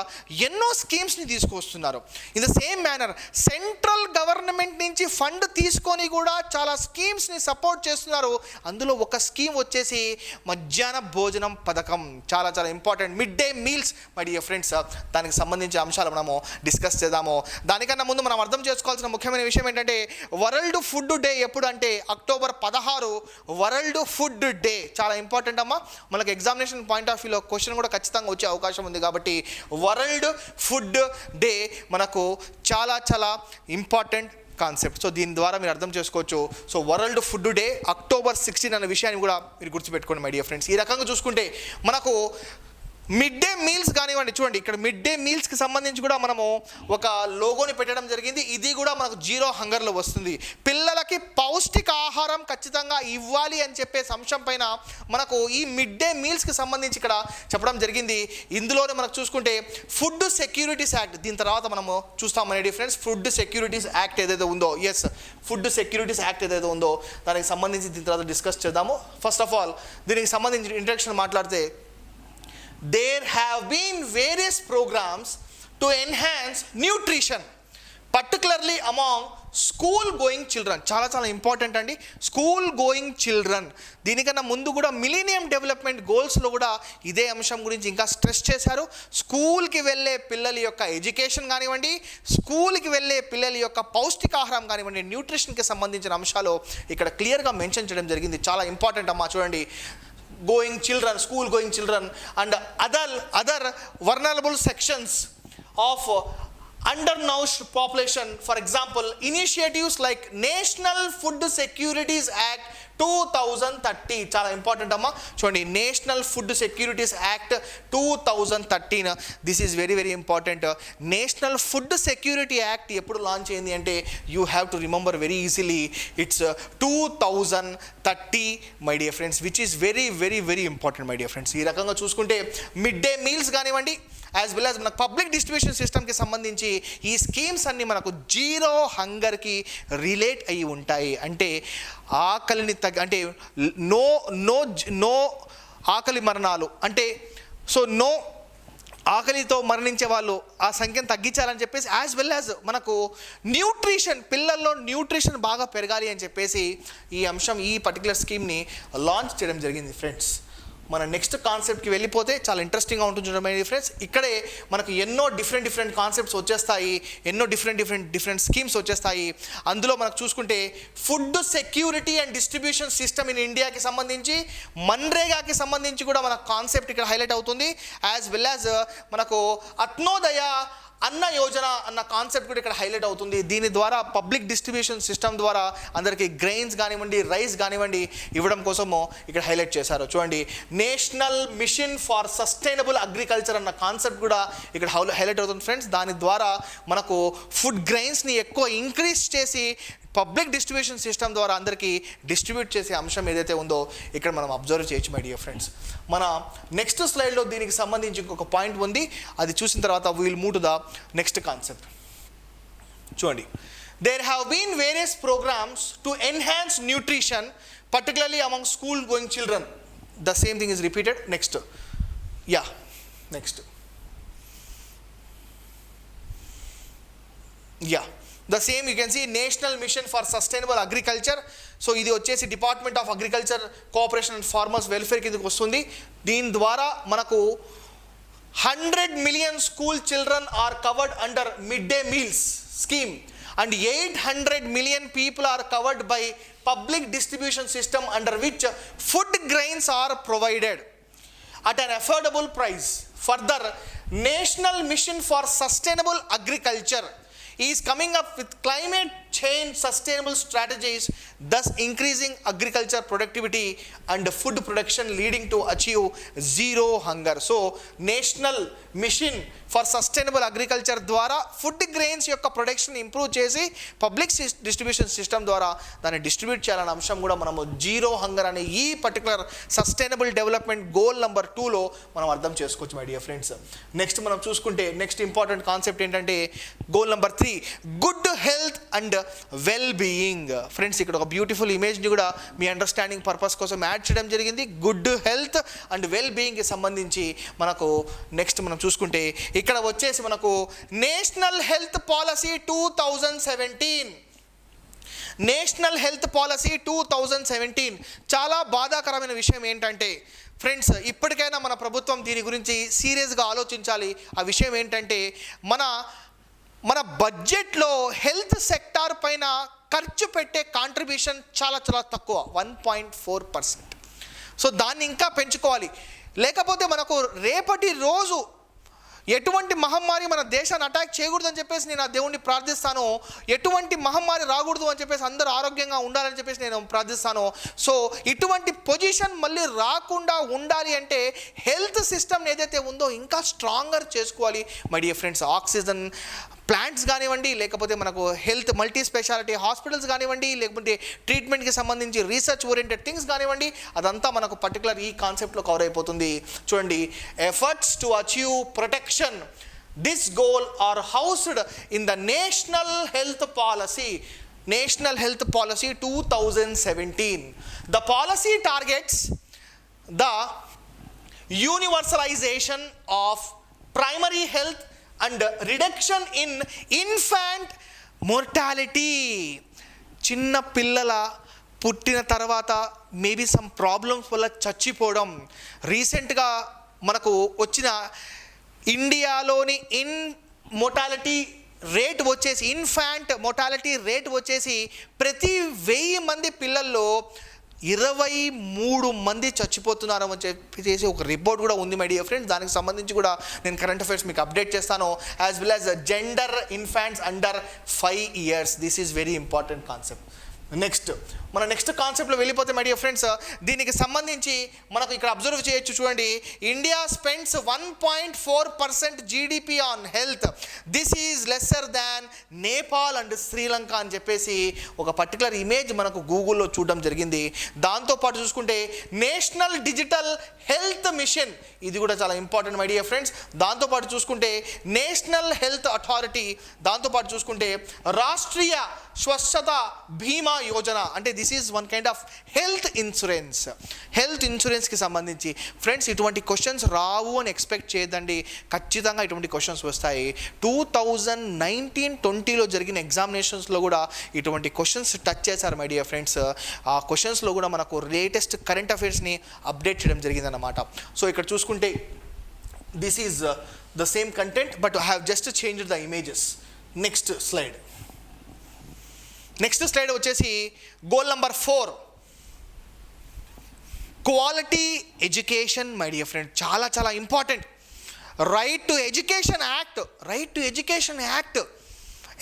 Speaker 1: ఎన్నో స్కీమ్స్ని తీసుకొస్తున్నారు. In the same manner central government నుంచి ఫండ్ తీసుకొని కూడా చాలా స్కీమ్స్ని సపోర్ట్ చేస్తున్నారు. అందులో ఒక స్కీమ్ వచ్చేసి మధ్యాహ్న భోజనం పథకం. చాలా చాలా important, mid day meals my dear friends. దానికి సంబంధించిన అంశాలు మనము డిస్కస్ చేద్దాము. దానికన్నా ముందు మనం అర్థం చేసుకోవాల్సిన ముఖ్యమైన విషయం ఏంటంటే వరల్డ్ ఫుడ్ డే ఎప్పుడు అంటే అక్టోబర్ 16 వరల్డ్ ఫుడ్ డే. చాలా ఇంపార్టెంట్ అమ్మా. మనకు ఎగ్జామినేషన్ పాయింట్ ఆఫ్ వ్యూలో క్వశ్చన్ కూడా ఖచ్చితంగా వచ్చే అవకాశం ఉంది. కాబట్టి వరల్డ్ ఫుడ్ డే మనకు చాలా చాలా ఇంపార్టెంట్ కాన్సెప్ట్. సో దీని ద్వారా మీరు అర్థం చేసుకోవచ్చు. So world food day October 16 అనే విషయాన్ని కూడా మీరు గుర్తుపెట్టుకోండి మై డియర్ ఫ్రెండ్స్. ఈ రకంగా చూసుకుంటే మనకు మిడ్ డే మీల్స్ కానివ్వండి, చూడండి ఇక్కడ మిడ్ డే మీల్స్కి సంబంధించి కూడా మనము ఒక లోగోని పెట్టడం జరిగింది. ఇది కూడా మనకు జీరో హంగర్లో వస్తుంది. పిల్లలకి పౌష్టిక ఆహారం ఖచ్చితంగా ఇవ్వాలి అని చెప్పే అంశం పైన మనకు ఈ మిడ్ డే మీల్స్కి సంబంధించి ఇక్కడ చెప్పడం జరిగింది. ఇందులోనే మనకు చూసుకుంటే ఫుడ్ సెక్యూరిటీస్ యాక్ట్, దీని తర్వాత మనము చూస్తాం my dear friends. Food securities act ఏదైతే ఉందో, ఎస్ ఫుడ్ సెక్యూరిటీస్ యాక్ట్ ఏదైతే ఉందో దానికి సంబంధించి దీని తర్వాత డిస్కస్ చేద్దాము. ఫస్ట్ ఆఫ్ ఆల్ దీనికి సంబంధించి ఇంట్రడక్షన్ మాట్లాడితే there have been various programs to enhance nutrition particularly among school going children. చాలా చాలా ఇంపార్టెంట్ అండి, స్కూల్ గోయింగ్ చిల్డ్రన్. దీనికన్నా ముందు కూడా మిలీనియం డెవలప్మెంట్ గోల్స్లో కూడా ఇదే అంశం గురించి ఇంకా స్ట్రెస్ చేశారు. స్కూల్కి వెళ్ళే పిల్లల యొక్క ఎడ్యుకేషన్ కానివ్వండి, స్కూల్కి వెళ్ళే పిల్లల యొక్క పౌష్టికాహారం కానివ్వండి, న్యూట్రిషన్కి సంబంధించిన అంశాలు ఇక్కడ క్లియర్గా మెన్షన్ చేయడం జరిగింది. చాలా ఇంపార్టెంట్ అమ్మా. చూడండి going children, school going children and other vulnerable sections of undernourished population. For example, initiatives like National Food Securities Act 2030 చాలా ఇంపార్టెంట్ అమ్మా. చూడండి national food securities act 2013 this is very very important. National food security act ఎప్పుడు launch అయింది అంటే you have to remember very easily, it's 2030 my dear friends, which is very very very important my dear friends. ఈ రకంగా చూసుకుంటే mid day meals కానివ్వండి as well as మనకు public distribution సిస్టమ్కి సంబంధించి ఈ స్కీమ్స్ అన్నీ మనకు జీరో హంగర్కి రిలేట్ అయ్యి ఉంటాయి. అంటే ఆకలిని అంటే నో నో నో ఆకలి మరణాలు అంటే సో నో ఆకలితో మరణించే వాళ్ళు ఆ సంఖ్యను తగ్గించాలని చెప్పేసి యాజ్ వెల్ యాజ్ మనకు న్యూట్రిషన్, పిల్లల్లో న్యూట్రిషన్ బాగా పెరగాలి అని చెప్పేసి ఈ అంశం ఈ పర్టికులర్ స్కీమ్ని లాంచ్ చేయడం జరిగింది ఫ్రెండ్స్. మన నెక్స్ట్ కాన్సెప్ట్కి వెళ్ళిపోతే చాలా ఇంట్రెస్టింగ్గా ఉంటుంది చూడండి ఫ్రెండ్స్. ఇక్కడే మనకు ఎన్నో డిఫరెంట్ కాన్సెప్ట్స్ వచ్చేస్తాయి, ఎన్నో డిఫరెంట్ స్కీమ్స్ వచ్చేస్తాయి. అందులో మనకు చూసుకుంటే food security and distribution system in ఇండియాకి సంబంధించి మన్రేగాకి సంబంధించి కూడా మన కాన్సెప్ట్ ఇక్కడ హైలైట్ అవుతుంది. యాజ్ వెల్ యాజ్ మనకు అట్నోదయ అన్న యోజన అన్న కాన్సెప్ట్ కూడా ఇక్కడ హైలైట్ అవుతుంది. దీని ద్వారా పబ్లిక్ డిస్ట్రిబ్యూషన్ సిస్టమ్ ద్వారా అందరికీ గ్రెయిన్స్ కానివ్వండి, రైస్ కానివ్వండి ఇవ్వడం కోసము ఇక్కడ హైలైట్ చేశారు. చూడండి national mission for sustainable agriculture అన్న కాన్సెప్ట్ కూడా ఇక్కడ హైలైట్ అవుతుంది ఫ్రెండ్స్. దాని ద్వారా మనకు ఫుడ్ గ్రెయిన్స్ని ఎక్కువ ఇంక్రీజ్ చేసి పబ్లిక్ డిస్ట్రిబ్యూషన్ సిస్టమ్ ద్వారా అందరికీ డిస్ట్రిబ్యూట్ చేసే అంశం ఏదైతే ఉందో ఇక్కడ మనం అబ్జర్వ్ చేయొచ్చు మై డియర్ ఫ్రెండ్స్. మన నెక్స్ట్ స్లైడ్లో దీనికి సంబంధించి ఇంకొక పాయింట్ ఉంది, అది చూసిన తర్వాత we'll move to the next concept చూడండి. There have been various programmes to enhance nutrition particularly among school going children. The same thing is repeated. Next the same you can see national mission for sustainable agriculture. So ఇది వచ్చేసి department of agriculture cooperation and farmers welfare కిందకి వస్తుంది. దీని ద్వారా మనకు 100 million school children are covered under midday meals scheme and 800 million people are covered by public distribution system under which food grains are provided at an affordable price. Further, National Mission for Sustainable Agriculture is coming up with climate change sustainable strategies, thus increasing agriculture productivity and food production leading to achieve zero hunger. So National Mission for Sustainable Agriculture ద్వారా food grains యొక్క production improve చేసి public distribution system ద్వారా దాన్ని distribute చేయాలనే అంశం కూడా మనము zero hunger అనే ఈ particular sustainable development goal number 2లో మనం అర్థం చేసుకోవచ్చు మై డియర్ ఫ్రెండ్స్. నెక్స్ట్ మనం చూసుకుంటే నెక్స్ట్ ఇంపార్టెంట్ కాన్సెప్ట్ ఏంటంటే goal number 3 good health and well being. Friends ఇక్కడ ఒక బ్యూటిఫుల్ ఇమేజ్ని కూడా మీ అండర్స్టాండింగ్ పర్పస్ కోసం యాడ్ చేయడం జరిగింది. గుడ్ హెల్త్ అండ్ వెల్ బీయింగ్కి సంబంధించి మనకు నెక్స్ట్ మనం చూసుకుంటే ఇక్కడ వచ్చేసి మనకు national health policy 2017. National health policy 2017 చాలా బాధాకరమైన విషయం ఏంటంటే ఫ్రెండ్స్ ఇప్పటికైనా మన ప్రభుత్వం దీని గురించి సీరియస్గా ఆలోచించాలి. ఆ విషయం ఏంటంటే మన బడ్జెట్లో హెల్త్ సెక్టార్ పైన ఖర్చు పెట్టే కాంట్రిబ్యూషన్ చాలా చాలా తక్కువ, 1.4%. సో దాన్ని ఇంకా పెంచుకోవాలి. లేకపోతే మనకు రేపటి రోజు ఎటువంటి మహమ్మారి మన దేశాన్ని అటాక్ చేయకూడదని చెప్పేసి నేను ఆ దేవుణ్ణి ప్రార్థిస్తాను. ఎటువంటి మహమ్మారి రాకూడదు అని చెప్పేసి అందరూ ఆరోగ్యంగా ఉండాలని చెప్పేసి నేను ప్రార్థిస్తాను. సో ఇటువంటి పొజిషన్ మళ్ళీ రాకుండా ఉండాలి అంటే హెల్త్ సిస్టమ్ ఏదైతే ఉందో ఇంకా స్ట్రాంగర్ చేసుకోవాలి my dear friends. Oxygen plants కానివ్వండి, లేకపోతే మనకు హెల్త్ మల్టీ స్పెషాలిటీ హాస్పిటల్స్ కానివ్వండి, లేకపోతే ట్రీట్మెంట్కి సంబంధించి రీసెర్చ్ ఓరియంటెడ్ థింగ్స్ కానివ్వండి, అదంతా మనకు పర్టికులర్ ఈ కాన్సెప్ట్లో కవర్ అయిపోతుంది. చూడండి, efforts to achieve protection this goal are housed in the national health policy. National Health Policy 2017. The policy targets the universalization of primary health and reduction in infant mortality. చిన్న పిల్లల పుట్టిన తర్వాత maybe some problems వల్ల చచ్చిపోవడం. రీసెంట్గా మనకు వచ్చిన ఇండియాలోని మోర్టాలిటీ రేట్ వచ్చేసి ఇన్ఫాంట్ మోర్టాలిటీ రేట్ వచ్చేసి ప్రతి 1000 మంది పిల్లల్లో 23 మంది చచ్చిపోతున్నారు అని చెప్పేసి ఒక రిపోర్ట్ కూడా ఉంది మై డియర్ ఫ్రెండ్స్. దానికి సంబంధించి కూడా నేను కరెంట్ అఫైర్స్ మీకు అప్డేట్ చేస్తాను. As well as gender infants under 5 years. This is very important concept. మన నెక్స్ట్ కాన్సెప్ట్లో వెళ్ళిపోతే మై డియర్ ఫ్రెండ్స్, దీనికి సంబంధించి మనకు ఇక్కడ అబ్జర్వ్ చేయొచ్చు. చూడండి, India spends 1.4% GDP on health. This is lesser than Nepal and Sri Lanka అని చెప్పేసి ఒక పర్టికులర్ ఇమేజ్ మనకు గూగుల్లో చూడడం జరిగింది. దాంతోపాటు చూసుకుంటే నేషనల్ డిజిటల్ హెల్త్ మిషన్, ఇది కూడా చాలా ఇంపార్టెంట్ మై డియర్ ఫ్రెండ్స్. దాంతోపాటు చూసుకుంటే నేషనల్ హెల్త్ అథారిటీ, దాంతోపాటు చూసుకుంటే రాష్ట్రీయ స్వస్థత బీమా యోజన, అంటే this is one kind of health ఇన్సూరెన్స్కి సంబంధించి. ఫ్రెండ్స్, ఇటువంటి క్వశ్చన్స్ రావు అని ఎక్స్పెక్ట్ చేయదండి, ఖచ్చితంగా ఇటువంటి క్వశ్చన్స్ వస్తాయి. 2019-20లో జరిగిన ఎగ్జామినేషన్స్లో కూడా ఇటువంటి క్వశ్చన్స్ టచ్ చేశారు మై డియర్ ఫ్రెండ్స్. ఆ క్వశ్చన్స్లో కూడా మనకు లేటెస్ట్ కరెంట్ అఫైర్స్ని అప్డేట్ చేయడం జరిగిందన్నమాట. సో ఇక్కడ చూసుకుంటే this is the same content but I have just changed the images. Next slide వచ్చేసి goal number 4, quality education my dear friend. చాలా చాలా important. Right to education act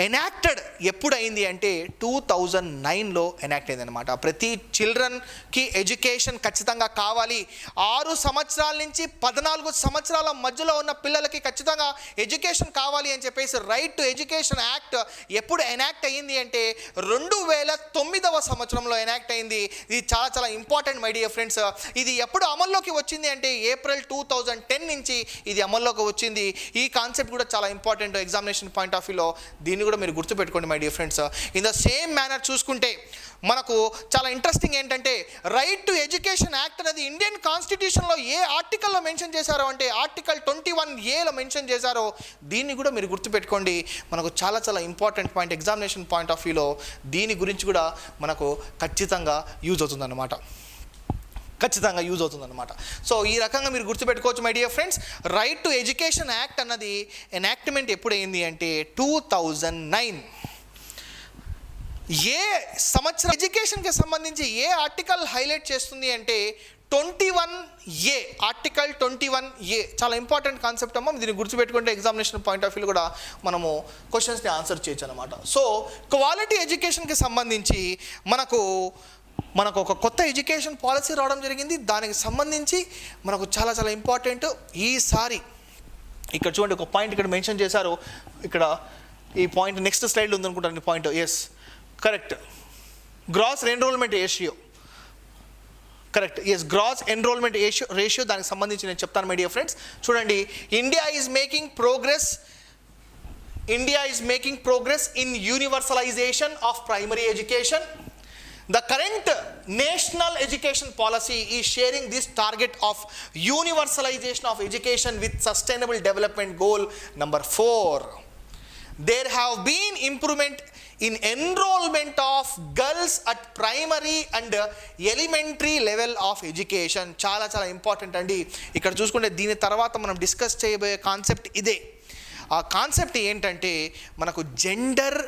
Speaker 1: enacted ఎప్పుడు అయింది అంటే 2009లో ఎనాక్ట్ అయింది అనమాట. ప్రతి చిల్డ్రన్కి ఎడ్యుకేషన్ ఖచ్చితంగా కావాలి. 6 సంవత్సరాల నుంచి 14 సంవత్సరాల మధ్యలో ఉన్న పిల్లలకి ఖచ్చితంగా ఎడ్యుకేషన్ కావాలి అని చెప్పేసి రైట్ టు ఎడ్యుకేషన్ యాక్ట్ ఎప్పుడు ఎనాక్ట్ అయ్యింది అంటే 2009వ సంవత్సరంలో ఎనాక్ట్ అయింది. ఇది చాలా చాలా ఇంపార్టెంట్ మై డియర్ ఫ్రెండ్స్. ఇది ఎప్పుడు అమల్లోకి వచ్చింది అంటే ఏప్రిల్ 2010 నుంచి ఇది అమల్లోకి వచ్చింది. ఈ కాన్సెప్ట్ కూడా చాలా ఇంపార్టెంట్ ఎగ్జామినేషన్ పాయింట్ ఆఫ్ వ్యూలో. దీన్ని కూడా మీరు గుర్తుపెట్టుకోండి my dear friends. In the same manner చూసుకుంటే మనకు చాలా ఇంట్రెస్టింగ్ ఏంటంటే రైట్ టు ఎడ్యుకేషన్ యాక్ట్ అనేది ఇండియన్ కాన్స్టిట్యూషన్లో ఏ ఆర్టికల్లో మెన్షన్ చేశారో అంటే ఆర్టికల్ 21A మెన్షన్ చేశారో. దీన్ని కూడా మీరు గుర్తుపెట్టుకోండి. మనకు చాలా చాలా important point examination point of వ్యూలో. దీని గురించి కూడా మనకు ఖచ్చితంగా యూజ్ అవుతుందన్నమాట. సో ఈ రకంగా మీరు గుర్తుపెట్టుకోవచ్చు my dear friends. Right to education act అన్నది ఎనాక్ట్మెంట్ ఎప్పుడైంది అంటే 2009. ఏ సంవత్సరం ఎడ్యుకేషన్కి సంబంధించి ఏ ఆర్టికల్ హైలైట్ చేస్తుంది అంటే 21A, ఆర్టికల్ 21A. చాలా ఇంపార్టెంట్ కాన్సెప్ట్ అమ్మా. దీన్ని గుర్తుపెట్టుకుంటే ఎగ్జామినేషన్ పాయింట్ ఆఫ్ వ్యూలో కూడా మనము క్వశ్చన్స్ని ఆన్సర్ చేయొచ్చు అనమాట. సో క్వాలిటీ ఎడ్యుకేషన్కి సంబంధించి మనకు ఒక కొత్త ఎడ్యుకేషన్ పాలసీ రావడం జరిగింది. దానికి సంబంధించి మనకు చాలా చాలా ఇంపార్టెంట్. ఈసారి ఇక్కడ చూడండి, ఒక పాయింట్ ఇక్కడ మెన్షన్ చేశారు. ఇక్కడ ఈ పాయింట్ నెక్స్ట్ స్లైడ్లో ఉందనుకుంటాను. ఈ point is correct. Gross enrolment ratio correct. Yes, gross enrolment ratio దానికి సంబంధించి నేను చెప్తాను మై డియర్ ఫ్రెండ్స్. చూడండి, India is making progress in universalization of primary education. The current national education policy is sharing this target of universalization of education with sustainable development goal number 4. There have been improvement in enrollment of girls at primary and elementary level of education. చాలా చాలా important అండి. ఇక్కడ చూసుకుంటే దీని తర్వాత మనం discuss చేయబోయే concept ఇదే. ఆ కాన్సెప్ట్ ఏంటంటే మనకు జెండర్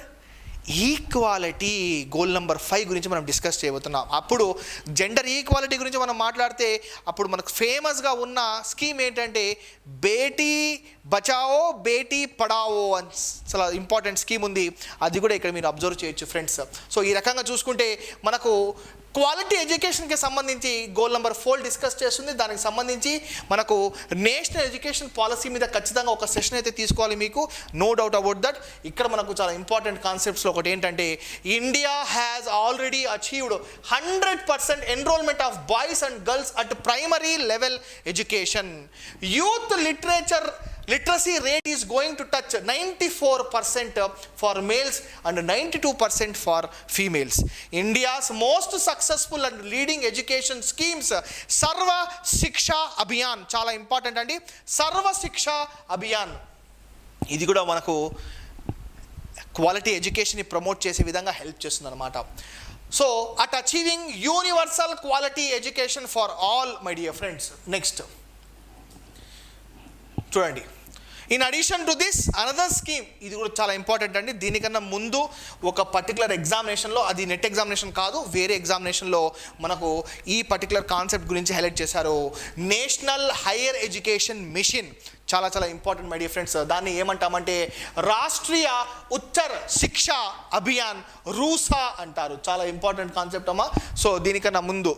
Speaker 1: ఈక్వాలిటీ గోల్ నెంబర్ 5 గురించి మనం డిస్కస్ చేయబోతున్నాం. అప్పుడు జెండర్ ఈక్వాలిటీ గురించి మనం మాట్లాడితే అప్పుడు మనకు ఫేమస్గా ఉన్న స్కీమ్ ఏంటంటే బేటీ బచావో బేటీ పడావో అని చాలా ఇంపార్టెంట్ స్కీమ్ ఉంది. అది కూడా ఇక్కడ మీరు అబ్జర్వ్ చేయొచ్చు ఫ్రెండ్స్. సో ఈ రకంగా చూసుకుంటే మనకు క్వాలిటీ ఎడ్యుకేషన్కి సంబంధించి గోల్ నెంబర్ 4 డిస్కస్ చేస్తుంది. దానికి సంబంధించి మనకు నేషనల్ ఎడ్యుకేషన్ పాలసీ మీద ఖచ్చితంగా ఒక సెషన్ అయితే తీసుకోవాలి మీకు, నో డౌట్ అబౌట్ దట్. ఇక్కడ మనకు చాలా ఇంపార్టెంట్ కాన్సెప్ట్స్లో ఒకటి ఏంటంటే India has already achieved 100% enrolment of boys and girls at primary level education. Youth literacy rate is going to touch 94% for males and 92% for females. India's most successful and leading education schemes Sarva Shiksha Abhiyan, చాలా important అండి. సర్వ శిక్ష అభియాన్ ఇది కూడా మనకు quality ఎడ్యుకేషన్ని promote చేసే విధంగా help చేస్తుంది అనమాట. So at achieving universal quality education for all my dear friends. Next చూడండి, in addition to this another scheme, ఇది కూడా చాలా ఇంపార్టెంట్ అండి. దీనికన్నా ముందు ఒక పర్టికులర్ ఎగ్జామినేషన్లో, అది నెట్ ఎగ్జామినేషన్ కాదు, వేరే ఎగ్జామినేషన్లో మనకు ఈ పర్టికులర్ కాన్సెప్ట్ గురించి హైలైట్ చేశారు. నేషనల్ హైయర్ ఎడ్యుకేషన్ మిషన్ చాలా చాలా ఇంపార్టెంట్ మై డియర్ ఫ్రెండ్స్. దాన్ని ఏమంటామంటే రాష్ట్రీయ ఉత్తర్ శిక్ష అభియాన్, రూసా అంటారు. చాలా ఇంపార్టెంట్ కాన్సెప్ట్ అమ్మా. సో దీనికన్నా ముందు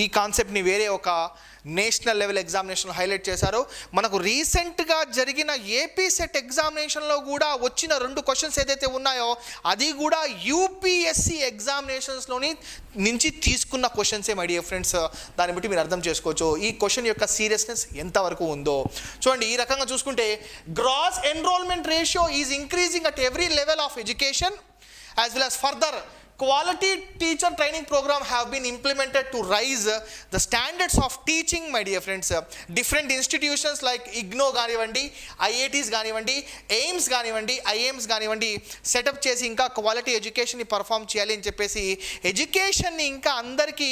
Speaker 1: ఈ కాన్సెప్ట్ని వేరే ఒక నేషనల్ లెవెల్ ఎగ్జామినేషన్లో హైలైట్ చేశారు. మనకు రీసెంట్గా జరిగిన ఏపీ సెట్ ఎగ్జామినేషన్లో కూడా వచ్చిన 2 క్వశ్చన్స్ ఏదైతే ఉన్నాయో అది కూడా యూపీఎస్సీ ఎగ్జామినేషన్స్లోని నుంచి తీసుకున్న క్వశ్చన్సే మై డియర్ ఫ్రెండ్స్. దాన్ని బట్టి మీరు అర్థం చేసుకోవచ్చు ఈ క్వశ్చన్ యొక్క సీరియస్నెస్ ఎంతవరకు ఉందో. చూడండి, ఈ రకంగా చూసుకుంటే gross enrolment ratio is increasing at every level of education as well as further quality teacher training program have been implemented to raise the standards of teaching my dear friends. Different institutions like IGNO గానివ్వండి, IITs గానివ్వండి, AIIMS గానివ్వండి, IIMs గానివ్వండి setup చేసి ఇంకా quality ఎడ్యుకేషన్ని perform చేయాలి అని చెప్పేసి ఎడ్యుకేషన్ని ఇంకా అందరికీ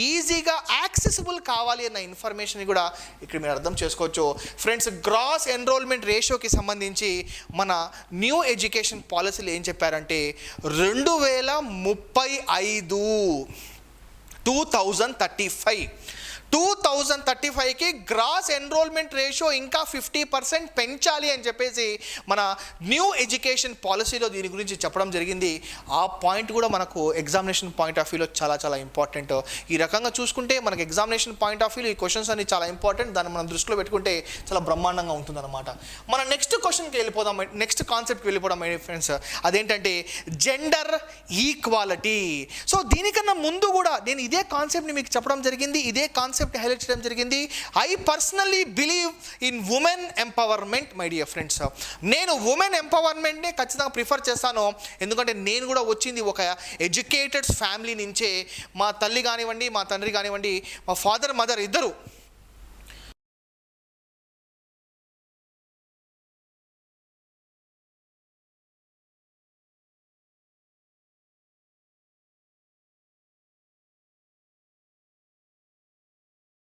Speaker 1: ఈజీగా యాక్సెసిబుల్ కావాలి అన్న ఇన్ఫర్మేషన్ని కూడా ఇక్కడ మీరు అర్థం చేసుకోవచ్చు ఫ్రెండ్స్. గ్రాస్ ఎన్రోల్మెంట్ రేషియోకి సంబంధించి మన న్యూ ఎడ్యుకేషన్ పాలసీలు ఏం చెప్పారంటే 2035 2035కి గ్రాస్ ఎన్రోల్మెంట్ రేషియో ఇంకా 50% పెంచాలి అని చెప్పేసి మన న్యూ ఎడ్యుకేషన్ పాలసీలో దీని గురించి చెప్పడం జరిగింది. ఆ పాయింట్ కూడా మనకు ఎగ్జామినేషన్ పాయింట్ ఆఫ్ వ్యూలో చాలా చాలా ఇంపార్టెంట్. ఈ రకంగా చూసుకుంటే మనకు ఎగ్జామినేషన్ పాయింట్ ఆఫ్ వ్యూలో ఈ క్వశ్చన్స్ అన్ని చాలా ఇంపార్టెంట్. దాన్ని మనం దృష్టిలో పెట్టుకుంటే చాలా బ్రహ్మాండంగా ఉంటుందన్నమాట. మన నెక్స్ట్ క్వశ్చన్కి వెళ్ళిపోదాం, నెక్స్ట్ కాన్సెప్ట్కి వెళ్ళిపోదాం మై ఫ్రెండ్స్. అదేంటంటే జెండర్ ఈక్వాలిటీ. సో దీనికన్నా ముందు కూడా నేను ఇదే కాన్సెప్ట్ని మీకు చెప్పడం జరిగింది, ఇదే కాన్సెప్ట్ హైలైట్ చేయడం జరిగింది. I personally believe in women empowerment my dear friends. నేను ఉమెన్ ఎంపవర్మెంట్నే ఖచ్చితంగా ప్రిఫర్ చేస్తాను. ఎందుకంటే నేను కూడా వచ్చింది ఒక ఎడ్యుకేటెడ్ ఫ్యామిలీ నుంచే. మా తల్లి కానివ్వండి, మా తండ్రి కానివ్వండి, మా ఫాదర్ మదర్ ఇద్దరు